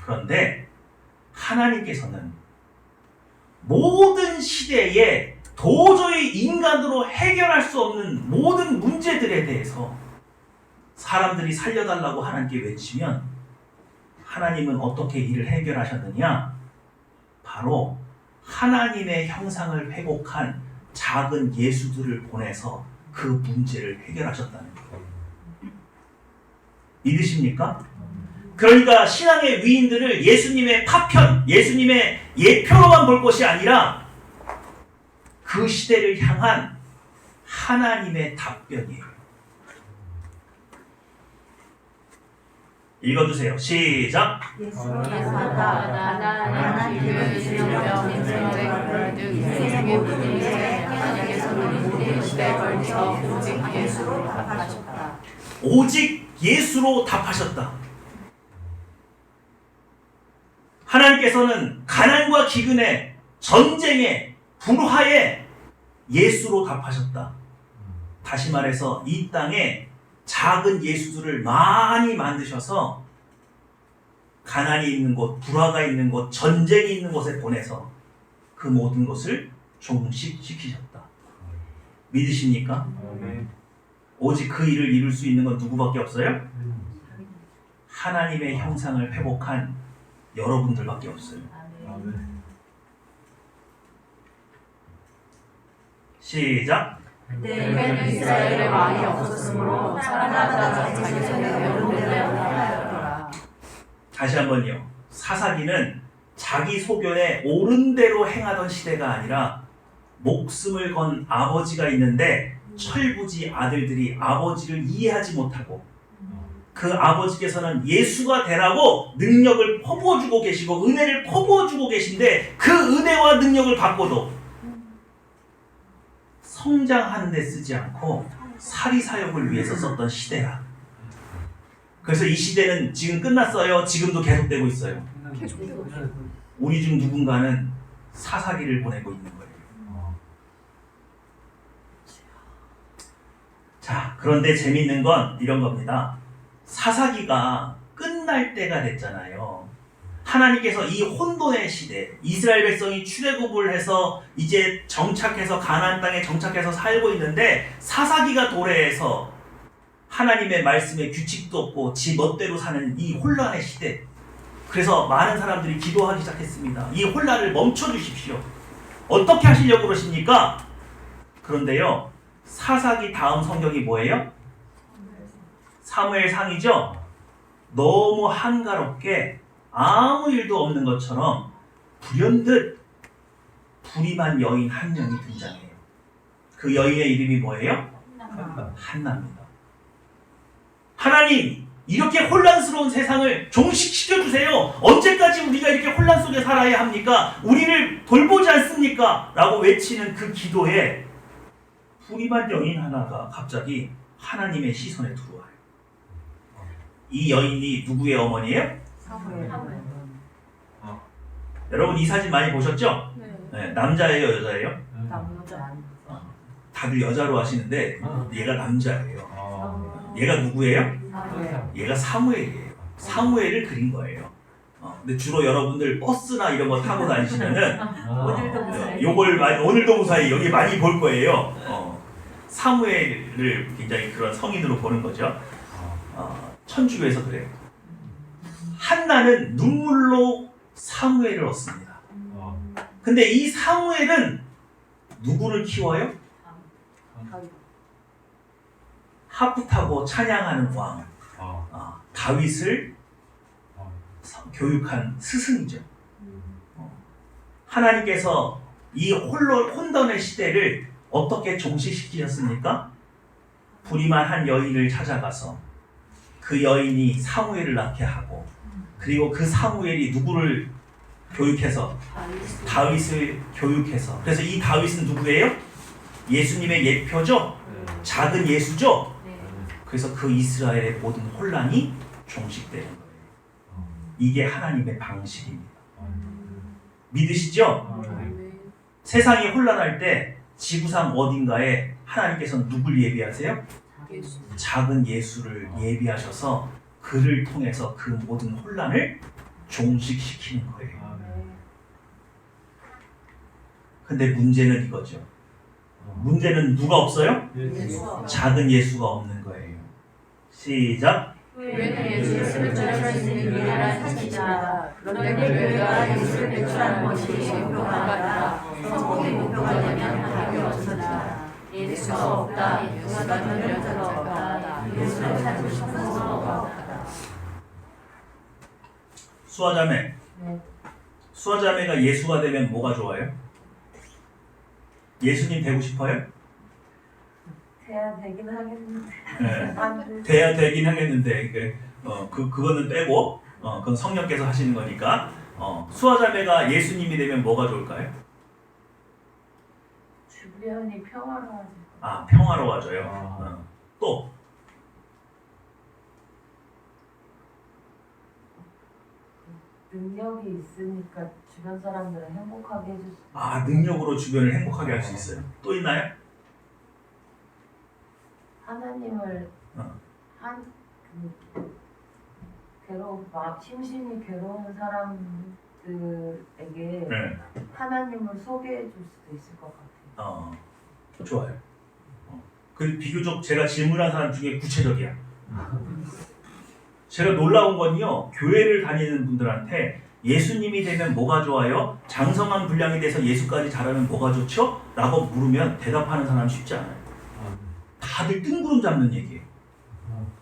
그런데 하나님께서는 모든 시대에 도저히 인간으로 해결할 수 없는 모든 문제들에 대해서 사람들이 살려달라고 하나님께 외치면 하나님은 어떻게 이를 해결하셨느냐? 바로 하나님의 형상을 회복한 작은 예수들을 보내서 그 문제를 해결하셨다는 거예요. 믿으십니까? 그러니까 신앙의 위인들을 예수님의 파편, 예수님의 예표로만 볼 것이 아니라 그 시대를 향한 하나님의 답변이에요. 읽어주세요. 시작. 예수로 나나 기교의 신령병 인생의 등 인생의 모든 일에 하나님께서는 모든 시대에 걸쳐 오직 예수로 답하셨다. 오직 예수로 답하셨다. 하나님께서는 가난과 기근에, 전쟁에, 불화에 예수로 답하셨다. 다시 말해서 이 땅에 작은 예수들을 많이 만드셔서 가난이 있는 곳, 불화가 있는 곳, 전쟁이 있는 곳에 보내서 그 모든 것을 종식시키셨다. 믿으십니까? 오직 그 일을 이룰 수 있는 건 누구밖에 없어요? 하나님의 형상을 회복한 여러분들밖에 없어요. 시작. 그때에는 이스라엘의 왕이 없었으므로 사람마다 자기 손에 배운 대로 행하였더라. 다시 한번요. 사사기는 자기 소견에 옳은 대로 행하던 시대가 아니라 목숨을 건 아버지가 있는데 철부지 아들들이 아버지를 이해하지 못하고 그 아버지께서는 예수가 되라고 능력을 퍼부어주고 계시고 은혜를 퍼부어주고 계신데 그 은혜와 능력을 받고도 성장하는 데 쓰지 않고 사리사욕을 위해서 썼던 시대야. 그래서 이 시대는 지금 끝났어요? 지금도 계속되고 있어요. 우리 중 누군가는 사사기를 보내고 있는 거예요. 자, 그런데 재밌는 건 이런 겁니다. 사사기가 끝날 때가 됐잖아요. 하나님께서 이 혼돈의 시대, 이스라엘 백성이 출애굽을 해서 이제 정착해서 가나안 땅에 정착해서 살고 있는데 사사기가 도래해서 하나님의 말씀에 규칙도 없고 지 멋대로 사는 이 혼란의 시대. 그래서 많은 사람들이 기도하기 시작했습니다. 이 혼란을 멈춰주십시오. 어떻게 하시려고 그러십니까? 그런데요, 사사기 다음 성경이 뭐예요? 사무엘상이죠? 너무 한가롭게 아무 일도 없는 것처럼 불현듯 불임한 여인 한 명이 등장해요. 그 여인의 이름이 뭐예요? 한나입니다. 하나님, 이렇게 혼란스러운 세상을 종식시켜주세요. 언제까지 우리가 이렇게 혼란 속에 살아야 합니까? 우리를 돌보지 않습니까? 라고 외치는 그 기도에 불임한 여인 하나가 갑자기 하나님의 시선에 들어와요. 이 여인이 누구의 어머니예요? 여러분 이 사진 많이 보셨죠? 네, 남자예요, 여자예요? 다들 여자로 하시는데 얘가 남자예요. 얘가 누구예요? 얘가 사무엘이에요. 사무엘을 그린 거예요. 근데 주로 여러분들 버스나 이런 거 타고 다니시면은 오늘도 무사히 여기 많이 볼 거예요. 사무엘을 굉장히 그런 성인으로 보는 거죠. 천주교에서 그래요. 한나는 눈물로 사무엘을 얻습니다. 근데 이 사무엘은 누구를 키워요? 하프 타고 찬양하는 왕, 다윗을 교육한 스승이죠. 하나님께서 이 혼돈의 시대를 어떻게 종식시키셨습니까? 부리만 한 여인을 찾아가서 그 여인이 사무엘을 낳게 하고, 그리고 그 사무엘이 누구를 교육해서? 다윗을 교육해서. 그래서 이 다윗은 누구예요? 예수님의 예표죠? 작은 예수죠? 그래서 그 이스라엘의 모든 혼란이 종식되는 거예요. 이게 하나님의 방식입니다. 믿으시죠? 세상이 혼란할 때 지구상 어딘가에 하나님께서는 누굴 예비하세요? 작은 예수를 예비하셔서 그를 통해서 그 모든 혼란을 종식시키는 거예요. 근데 문제는 이거죠. 문제는 누가 없어요? 작은 예수가 없는 거예요. 시작. 교회는 예수를 전할 수 있는 유일한 사실이다. 그런데 교회가 예수를 배출하는 것이 목표가 아니라 성공의 목표가 되면 답이 없어진다. 예수가 없다. 예수가 변변자가 없다. 예수를 찾고 싶은 성도가 없다. 수아자매. 수아자매가 예수가 되면 뭐가 좋아요? 예수님 되고 싶어요? 돼야 되긴 하겠는데. 네. 돼야 되긴 하겠는데 그거는 빼고 그건 성령께서 하시는 거니까 수아자매가 예수님이 되면 뭐가 좋을까요? 주변이 평화로워질 아, 평화로워져요. 또 능력이 있으니까 주변 사람들을 행복하게 해줄 수 있어요. 아, 능력으로 주변을 행복하게 할 수 있어요. 또 있나요? 하나님을 심신이 괴로운 사람들에게 네. 하나님을 소개해 줄 수도 있을 것 같아요. 좋아요. 그 비교적 제가 질문한 사람 중에 구체적이야. 제가 놀라운 건요, 교회를 다니는 분들한테 예수님이 되면 뭐가 좋아요? 장성한 분량이 돼서 예수까지 자라면 뭐가 좋죠? 라고 물으면 대답하는 사람 쉽지 않아요. 다들 뜬구름 잡는 얘기예요.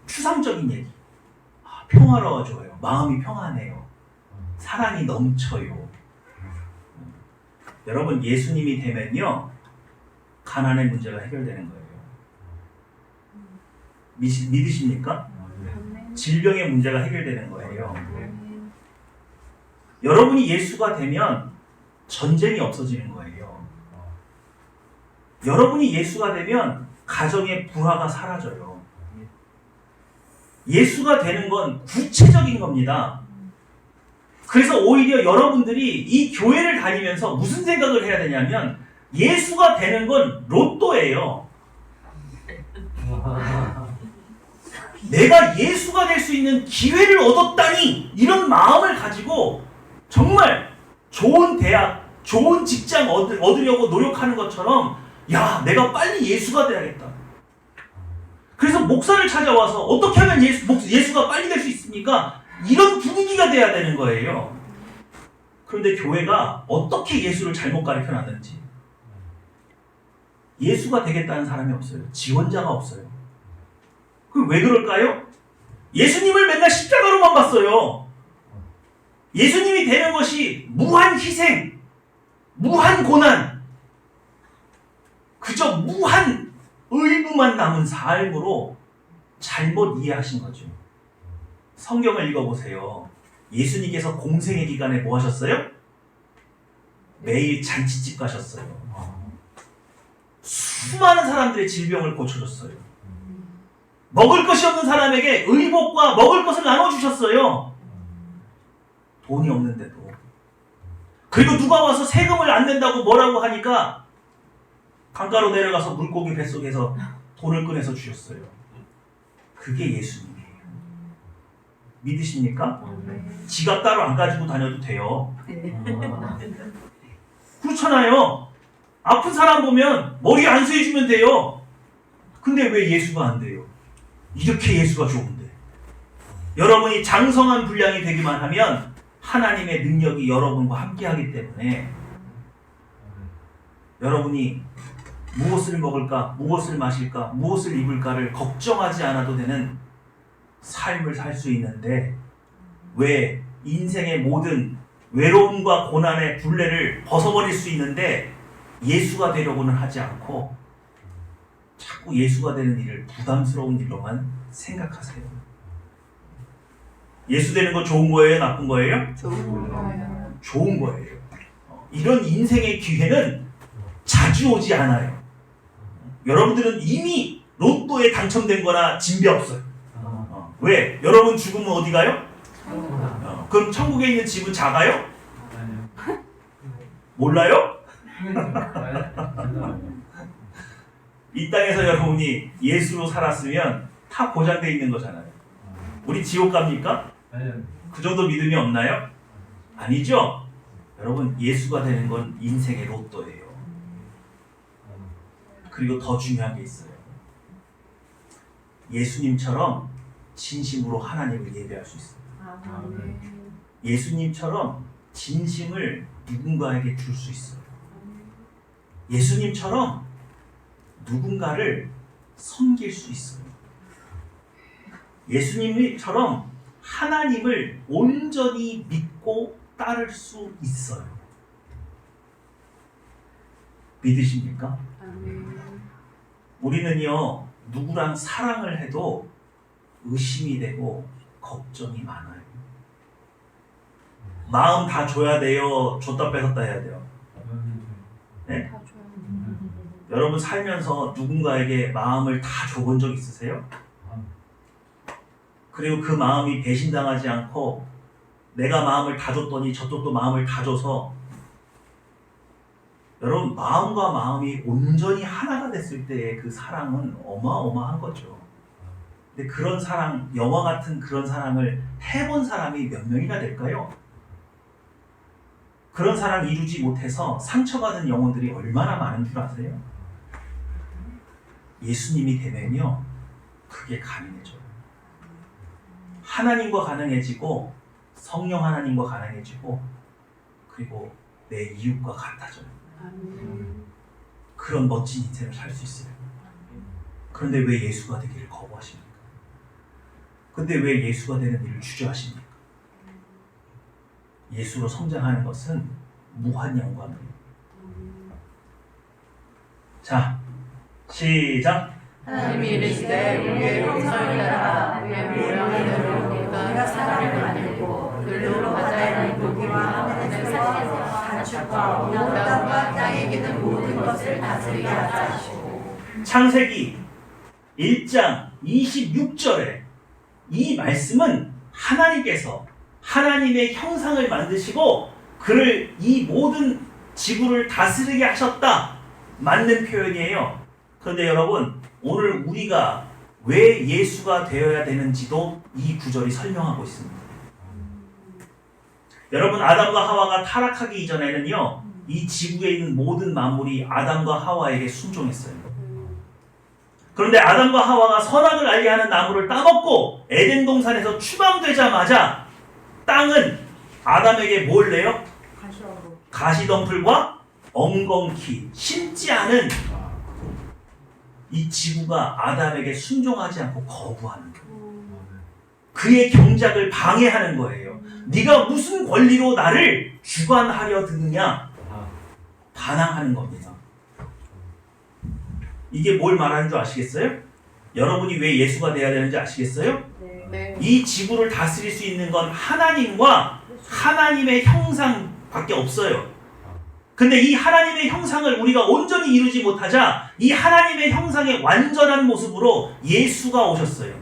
추상적인 얘기. 평화로워져요. 마음이 평안해요. 사랑이 넘쳐요. 여러분, 예수님이 되면요, 가난의 문제가 해결되는 거예요. 믿으십니까? 질병의 문제가 해결되는 거예요. 여러분이 예수가 되면 전쟁이 없어지는 거예요. 여러분이 예수가 되면 가정의 불화가 사라져요. 예수가 되는 건 구체적인 겁니다. 그래서 오히려 여러분들이 이 교회를 다니면서 무슨 생각을 해야 되냐면, 예수가 되는 건 로또예요. 내가 예수가 될 수 있는 기회를 얻었다니, 이런 마음을 가지고 정말 좋은 대학, 좋은 직장 얻으려고 노력하는 것처럼, 야, 내가 빨리 예수가 돼야겠다. 그래서 목사를 찾아와서 어떻게 하면 예수가 빨리 될 수 있습니까? 이런 분위기가 돼야 되는 거예요. 그런데 교회가 어떻게 예수를 잘못 가르쳐놨는지, 예수가 되겠다는 사람이 없어요. 지원자가 없어요. 그럼 왜 그럴까요? 예수님을 맨날 십자가로만 봤어요. 예수님이 되는 것이 무한 희생, 무한 고난, 그저 무한 의무만 남은 삶으로 잘못 이해하신 거죠. 성경을 읽어보세요. 예수님께서 공생의 기간에 뭐 하셨어요? 매일 잔치집 가셨어요. 수많은 사람들의 질병을 고쳐줬어요. 먹을 것이 없는 사람에게 의복과 먹을 것을 나눠주셨어요. 돈이 없는데도. 그리고 누가 와서 세금을 안 낸다고 뭐라고 하니까 강가로 내려가서 물고기 뱃속에서 돈을 꺼내서 주셨어요. 그게 예수님이에요. 믿으십니까? 지갑 따로 안 가지고 다녀도 돼요. 그렇잖아요. 아픈 사람 보면 머리 안수해주면 돼요. 근데 왜 예수가 안 돼요? 이렇게 예수가 좋은데. 여러분이 장성한 분량이 되기만 하면 하나님의 능력이 여러분과 함께하기 때문에 여러분이 무엇을 먹을까, 무엇을 마실까, 무엇을 입을까를 걱정하지 않아도 되는 삶을 살 수 있는데, 왜 인생의 모든 외로움과 고난의 굴레를 벗어버릴 수 있는데 예수가 되려고는 하지 않고 자꾸 예수가 되는 일을 부담스러운 일로만 생각하세요. 예수 되는 거 좋은 거예요? 나쁜 거예요? 좋은 거예요. 좋은 거예요. 이런 인생의 기회는 자주 오지 않아요. 여러분들은 이미 로또에 당첨된 거나 진배 없어요. 왜? 여러분 죽으면 어디 가요? 그럼 천국에 있는 집은 작아요? 몰라요? 이 땅에서 여러분이 예수로 살았으면 다 보장되어 있는 거잖아요. 우리 지옥 갑니까? 그 정도 믿음이 없나요? 아니죠? 여러분, 예수가 되는 건 인생의 로또예요. 그리고 더 중요한 게 있어요. 예수님처럼 진심으로 하나님을 예배할 수 있어요. 예수님처럼 진심을 누군가에게 줄 수 있어요. 예수님처럼 누군가를 섬길 수 있어요. 예수님처럼 하나님을 온전히 믿고 따를 수 있어요. 믿으십니까? 우리는요, 누구랑 사랑을 해도 의심이 되고 걱정이 많아요. 마음 다 줘야 돼요? 줬다 뺏었다 해야 돼요? 네? 여러분 살면서 누군가에게 마음을 다 줘본 적 있으세요? 그리고 그 마음이 배신당하지 않고 내가 마음을 다 줬더니 저쪽도 마음을 다 줘서 여러분 마음과 마음이 온전히 하나가 됐을 때의 그 사랑은 어마어마한 거죠. 근데 그런 사랑, 영화 같은 그런 사랑을 해본 사람이 몇 명이나 될까요? 그런 사랑 이루지 못해서 상처받은 영혼들이 얼마나 많은 줄 아세요? 예수님이 되면요, 그게 가능해져요. 하나님과 가능해지고 성령 하나님과 가능해지고 그리고 내 이웃과 같아져요. 그런 멋진 인생을 살 수 있어요. 그런데 왜 예수가 되기를 거부하십니까? 근데 왜 예수가 되는 일을 주저하십니까? 예수로 성장하는 것은 무한 영광이에요. 자, 시작! 하나님이 이르시되 우리의 형상을 따라 우리의 모양대로 우리가 사람을 만들고 그로 바다의 물고기와 하늘의 새에서 가축과 온 땅과 땅에 기는 모든 것을 다스리게 하자 하시고. 창세기 1장 26절에 이 말씀은 하나님께서 하나님의 형상을 만드시고 그를 이 모든 지구를 다스리게 하셨다. 맞는 표현이에요. 그런데 여러분, 오늘 우리가 왜 예수가 되어야 되는지도 이 구절이 설명하고 있습니다. 여러분, 아담과 하와가 타락하기 이전에는요, 이 지구에 있는 모든 만물이 아담과 하와에게 순종했어요. 그런데 아담과 하와가 선악을 알게 하는 나무를 따먹고 에덴 동산에서 추방되자마자 땅은 아담에게 뭘 내요? 가시덤불과 엉겅퀴, 심지 않은 이 지구가 아담에게 순종하지 않고 거부하는 거예요. 그의 경작을 방해하는 거예요. 네가 무슨 권리로 나를 주관하려 드느냐? 반항하는 겁니다. 이게 뭘 말하는 줄 아시겠어요? 여러분이 왜 예수가 돼야 되는지 아시겠어요? 네. 이 지구를 다스릴 수 있는 건 하나님과 하나님의 형상밖에 없어요. 근데 이 하나님의 형상을 우리가 온전히 이루지 못하자 이 하나님의 형상의 완전한 모습으로 예수가 오셨어요.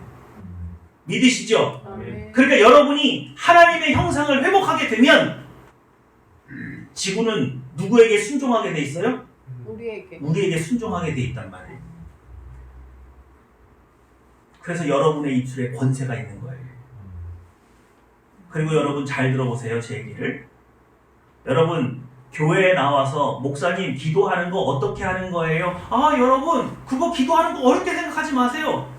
믿으시죠? 그러니까 여러분이 하나님의 형상을 회복하게 되면 지구는 누구에게 순종하게 돼 있어요? 우리에게 순종하게 돼 있단 말이에요. 그래서 여러분의 입술에 권세가 있는 거예요. 그리고 여러분 잘 들어보세요, 제 얘기를. 여러분, 교회에 나와서 목사님 기도하는 거 어떻게 하는 거예요? 아, 여러분 그거 기도하는 거 어렵게 생각하지 마세요.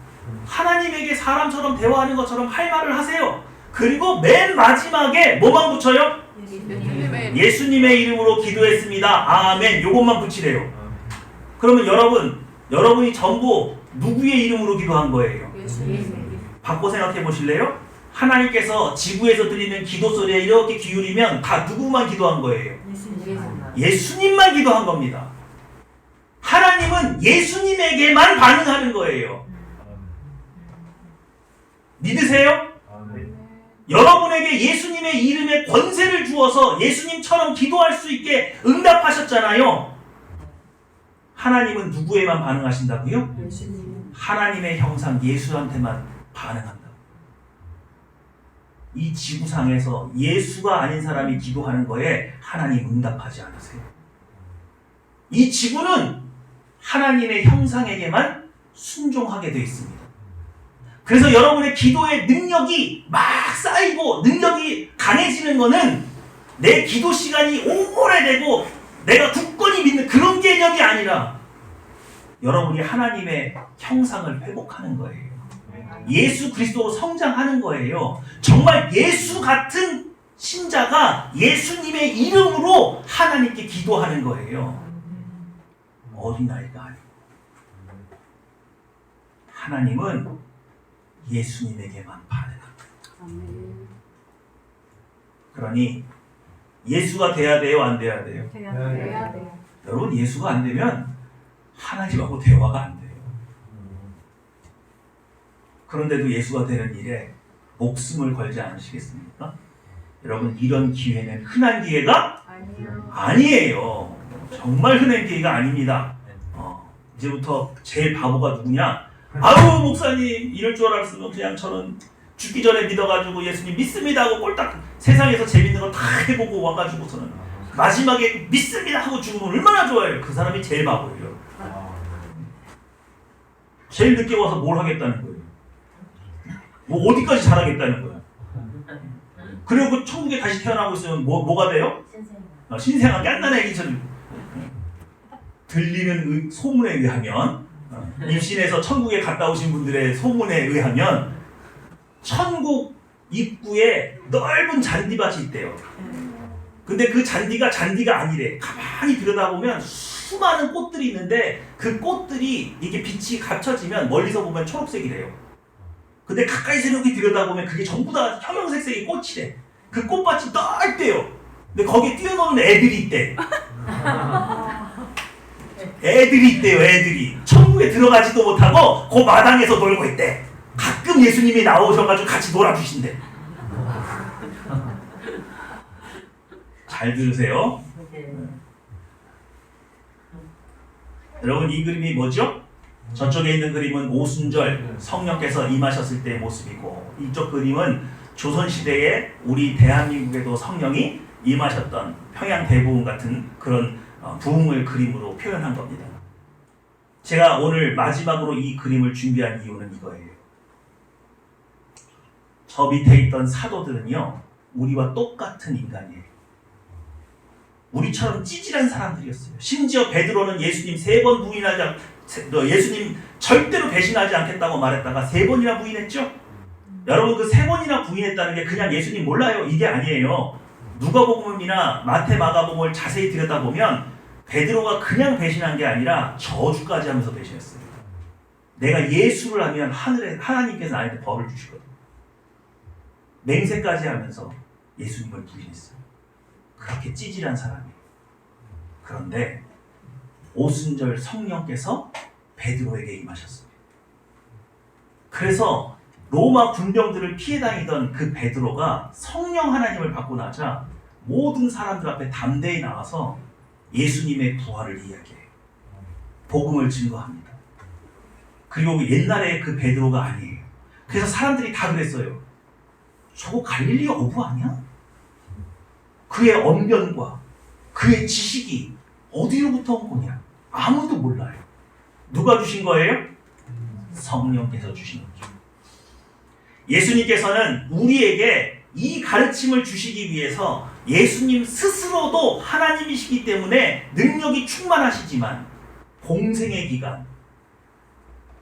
하나님에게 사람처럼 대화하는 것처럼 할 말을 하세요. 그리고 맨 마지막에 뭐만 붙여요? 예수님의 이름으로 기도했습니다. 아멘. 요것만 붙이래요. 그러면 여러분이 전부 누구의 이름으로 기도한 거예요? 바꿔 생각해 보실래요? 하나님께서 지구에서 들리는 기도 소리에 이렇게 기울이면 다 누구만 기도한 거예요? 예수님만 기도한 겁니다. 하나님 하나님은 예수님에게만 반응하는 거예요. 믿으세요? 여러분에게 예수님의 이름에 권세를 주어서 예수님처럼 기도할 수 있게 응답하셨잖아요. 하나님은 누구에만 반응하신다고요? 예수님. 하나님의 형상 예수한테만 반응한다. 이 지구상에서 예수가 아닌 사람이 기도하는 거에 하나님 응답하지 않으세요. 이 지구는 하나님의 형상에게만 순종하게 되어 있습니다. 그래서 여러분의 기도의 능력이 막 쌓이고 능력이 강해지는 거는 내 기도 시간이 오래되고 내가 굳건히 믿는 그런 개념이 아니라 여러분이 하나님의 형상을 회복하는 거예요. 예수 그리스도로 성장하는 거예요. 정말 예수 같은 신자가 예수님의 이름으로 하나님께 기도하는 거예요. 어린아이가 아니고. 하나님은 예수님에게만 반응합니다. 그러니 예수가 돼야 돼요? 안 돼야 돼요? 돼야 돼요. 여러분, 예수가 안 되면 하나님하고 대화가 안 돼요. 그런데도 예수가 되는 일에 목숨을 걸지 않으시겠습니까? 여러분, 이런 기회는 흔한 기회가 아니에요. 정말 흔한 기회가 아닙니다. 이제부터 제일 바보가 누구냐? 아유, 목사님, 이럴 줄 알았으면 그냥 저는 죽기 전에 믿어가지고 예수님 믿습니다 하고 꼴딱 세상에서 재밌는 거 다 해보고 와가지고서는 마지막에 믿습니다 하고 죽으면 얼마나 좋아요. 그 사람이 제일 바보예요. 제일 늦게 와서 뭘 하겠다는 거예요. 뭐 어디까지 잘하겠다는 거야. 그리고 그 천국에 다시 태어나고 있으면 뭐가 돼요? 신생아 깐난의 애기처럼. 들리는 소문에 의하면, 입신에서 천국에 갔다 오신 분들의 소문에 의하면 천국 입구에 넓은 잔디밭이 있대요. 근데 그 잔디가 아니래. 가만히 들여다보면 수많은 꽃들이 있는데 그 꽃들이 이게 빛이 갇혀지면 멀리서 보면 초록색이래요. 근데 가까이서 이렇게 들여다보면 그게 전부 다 형형색색의 꽃이래. 그 꽃밭이 넓대요. 근데 거기에 뛰어노는 애들이 있대. 애들이 있대요. 애들이 천국에 들어가지도 못하고 그 마당에서 놀고 있대. 가끔 예수님이 나오셔가지고 같이 놀아주신대. 잘 들으세요. 여러분, 이 그림이 뭐죠? 저쪽에 있는 그림은 오순절 성령께서 임하셨을 때의 모습이고, 이쪽 그림은 조선시대에 우리 대한민국에도 성령이 임하셨던 평양 대부흥 같은 그런 부흥을 그림으로 표현한 겁니다. 제가 오늘 마지막으로 이 그림을 준비한 이유는 이거예요. 저 밑에 있던 사도들은요, 우리와 똑같은 인간이에요. 우리처럼 찌질한 사람들이었어요. 심지어 베드로는 예수님 3번 부인하지 예수님 절대로 배신하지 않겠다고 말했다가 3번이나 부인했죠? 여러분, 그 3번이나 부인했다는 게 그냥 예수님 몰라요, 이게 아니에요. 누가복음이나 마태, 마가복음을 자세히 들여다보면 베드로가 그냥 배신한 게 아니라 저주까지 하면서 배신했어요. 내가 예수를 하면 하나님께서 나한테 벌을 주시거든요. 맹세까지 하면서 예수님을 부인했어요. 그렇게 찌질한 사람이에요. 그런데 오순절 성령께서 베드로에게 임하셨습니다. 그래서 로마 군병들을 피해 다니던 그 베드로가 성령 하나님을 받고 나자 모든 사람들 앞에 담대히 나와서 예수님의 부활을 이야기해요. 복음을 증거합니다. 그리고 옛날에 그 베드로가 아니에요. 그래서 사람들이 다 그랬어요. 저거 갈릴리 어부 아니야? 그의 언변과 그의 지식이 어디로부터 온 거냐? 아무도 몰라요. 누가 주신 거예요? 성령께서 주신 거죠. 예수님께서는 우리에게 이 가르침을 주시기 위해서 예수님 스스로도 하나님이시기 때문에 능력이 충만하시지만 공생의 기간,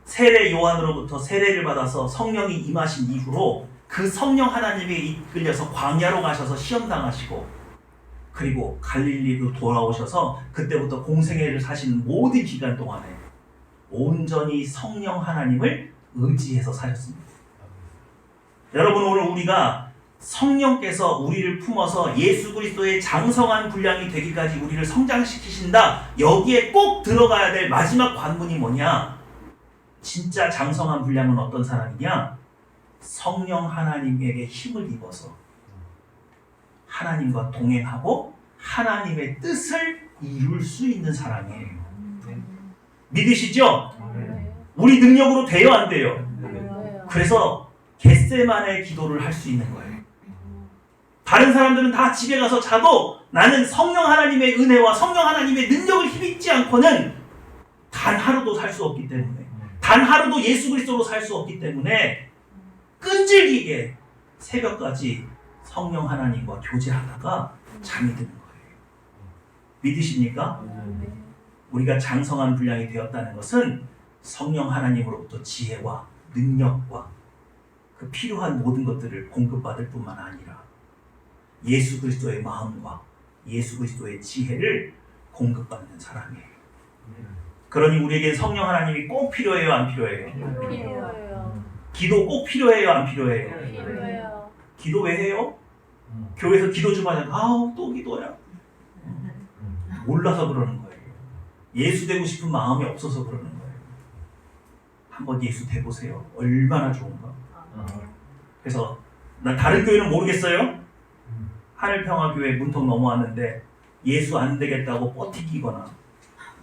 세례 요한으로부터 세례를 받아서 성령이 임하신 이후로 그 성령 하나님에 이끌려서 광야로 가셔서 시험당하시고, 그리고 갈릴리로 돌아오셔서 그때부터 공생애를 사시는 모든 기간 동안에 온전히 성령 하나님을 의지해서 사셨습니다. 여러분, 오늘 우리가 성령께서 우리를 품어서 예수 그리스도의 장성한 분량이 되기까지 우리를 성장시키신다. 여기에 꼭 들어가야 될 마지막 관문이 뭐냐? 진짜 장성한 분량은 어떤 사람이냐? 성령 하나님에게 힘을 입어서 하나님과 동행하고 하나님의 뜻을 이룰 수 있는 사람이에요. 믿으시죠? 우리 능력으로 돼요, 안 돼요? 그래서 겟세마네 기도를 할 수 있는 거예요. 다른 사람들은 다 집에 가서 자도 나는 성령 하나님의 은혜와 성령 하나님의 능력을 힘입지 않고는 단 하루도 살 수 없기 때문에, 단 하루도 예수 그리스도로 살 수 없기 때문에 끈질기게 새벽까지 성령 하나님과 교제하다가 잠이 드는 거예요. 믿으십니까? 우리가 장성한 분량이 되었다는 것은 성령 하나님으로부터 지혜와 능력과 그 필요한 모든 것들을 공급받을 뿐만 아니라 예수 그리스도의 마음과 예수 그리스도의 지혜를 공급받는 사람이에요. 그러니 우리에게 성령 하나님이 꼭 필요해요, 안 필요해요? 필요해요. 기도 꼭 필요해요, 안 필요해요? 필요해요. 기도 왜 해요? 교회에서 기도 좀 하자. 아우, 또 기도야. 몰라서 그러는 거예요. 예수 되고 싶은 마음이 없어서 그러는 거예요. 한번 예수 돼보세요. 얼마나 좋은가. 그래서 난 다른 교회는 모르겠어요. 하늘평화교회 문턱 넘어왔는데 예수 안 되겠다고 버티기거나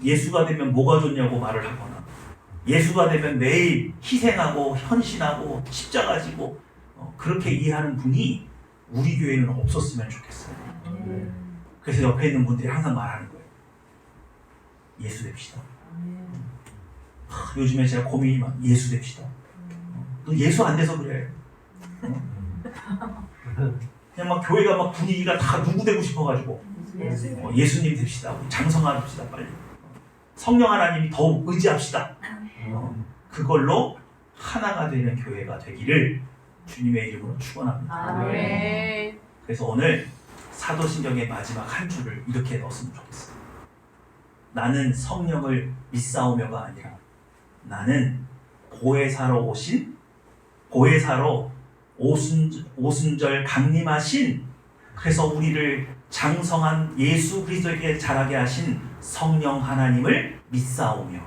예수가 되면 뭐가 좋냐고 말을 하거나 예수가 되면 매일 희생하고 헌신하고 십자가 지고 그렇게 이해하는 분이 우리 교회는 없었으면 좋겠어요. 그래서 옆에 있는 분들이 항상 말하는 거예요. 예수 됩시다. 요즘에 제가 고민이 많아요. 예수 됩시다. 너 예수 안 돼서 그래. 그냥 막 교회가 막 분위기가 다 누구 되고 싶어가지고 예수님 됩시다. 장성합시다 빨리. 성령 하나님이 더욱 의지합시다. 그걸로 하나가 되는 교회가 되기를 주님의 이름으로 축원합니다. 아멘. 그래서 오늘 사도신경의 마지막 한 줄을 이렇게 넣었으면 좋겠어요. 나는 성령을 믿사오며가 아니라 나는 보혜사로 오순절 강림하신, 그래서 우리를 장성한 예수 그리스도에게 자라게 하신 성령 하나님을 믿사오며,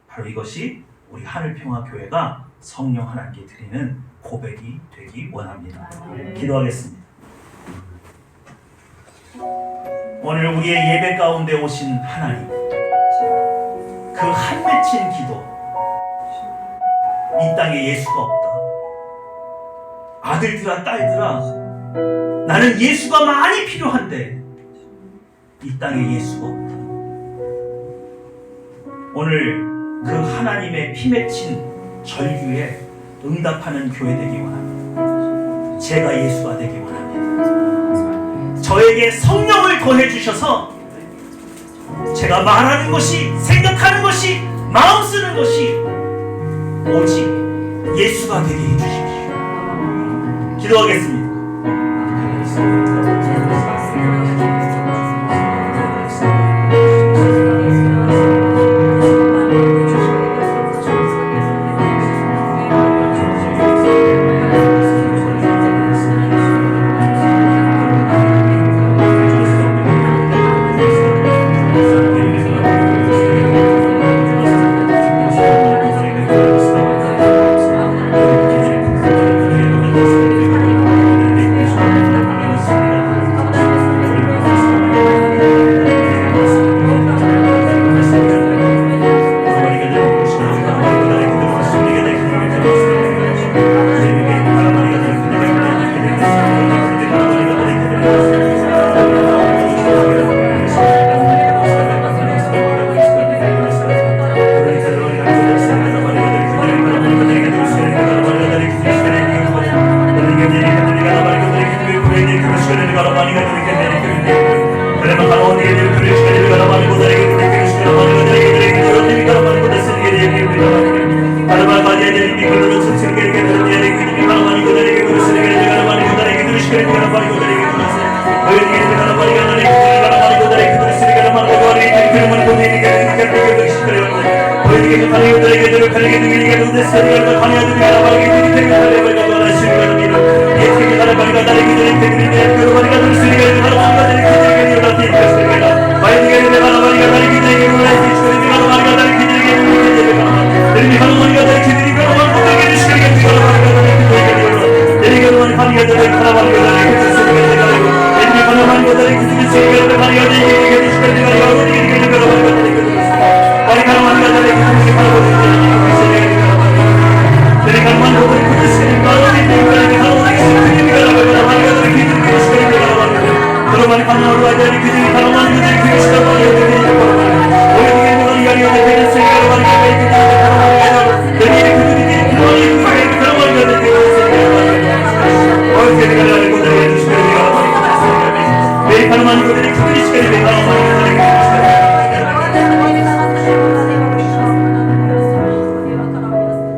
바로 이것이 우리 하늘평화교회가 성령 하나님께 드리는 고백이 되기 원합니다. 기도하겠습니다. 오늘 우리의 예배 가운데 오신 하나님, 그 한 맺힌 기도, 이 땅에 예수가 없다. 아들들아 딸들아, 나는 예수가 많이 필요한데 이 땅에 예수가 없다. 오늘 그 하나님의 피 맺힌 절규에 응답하는 교회 되기 원합니다. 제가 예수가 되기 원합니다. 저에게 성령을 더해 주셔서 제가 말하는 것이, 생각하는 것이, 마음 쓰는 것이 오직 예수가 되게 해주십시오. 기도하겠습니다.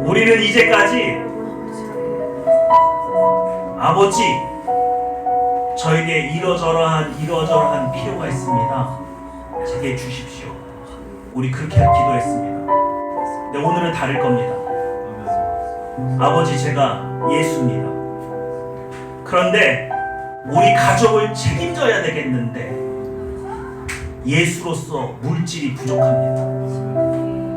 우리는 이제까지 아버지, 저에게 이러저러한 필요가 있습니다. 제게 주십시오. 우리 그렇게 기도했습니다. 근데 오늘은 다를 겁니다. 아버지, 제가 예수입니다. 그런데 우리 가족을 책임져야 되겠는데 예수로서 물질이 부족합니다.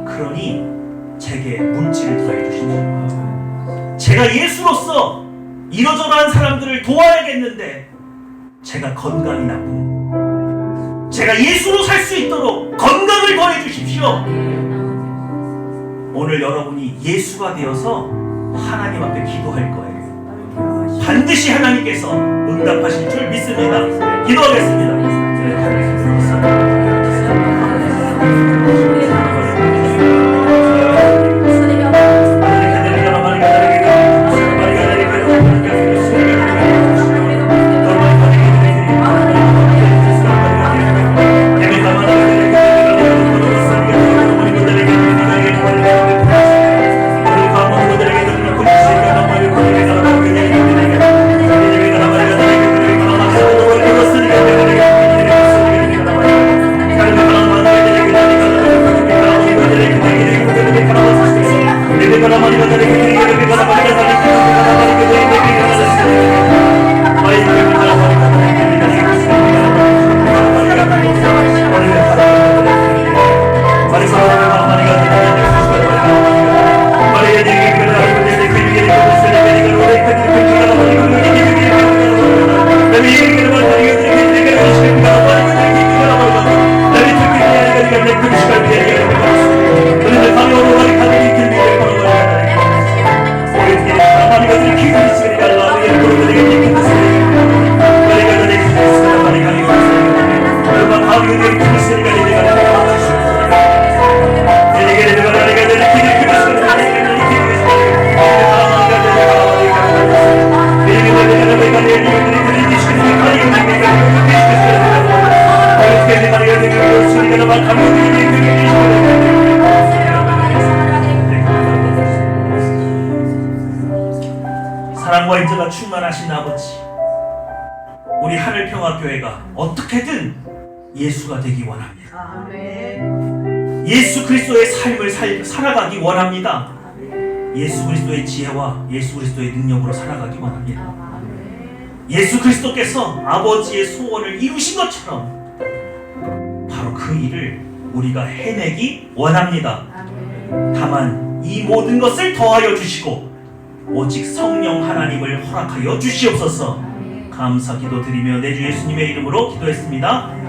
그러니 제게 물질을 더해 주십시오. 제가 예수로서 이러저러한 사람들을 도와야겠는데 제가 건강이 나쁩니다. 제가 예수로 살 수 있도록 건강을 더해 주십시오. 오늘 여러분이 예수가 되어서 하나님 앞에 기도할 거예요. 반드시 하나님께서 응답하실 줄 믿습니다. 기도하겠습니다. 사랑과 인자가 충만하신 아버지, 우리 하늘평화교회가 어떻게든 예수가 되기 원합니다. 예수 그리스도의 삶을 살아가기 원합니다. 예수 그리스도의 지혜와 예수 그리스도의 능력으로 살아가기 원합니다. 예수 그리스도께서 아버지의 소원을 이루신 것처럼 바로 그 일을 우리가 해내기 원합니다. 다만 이 모든 것을 더하여 주시고 오직 성령 하나님을 허락하여 주시옵소서. 감사 기도드리며 내 주 예수님의 이름으로 기도했습니다.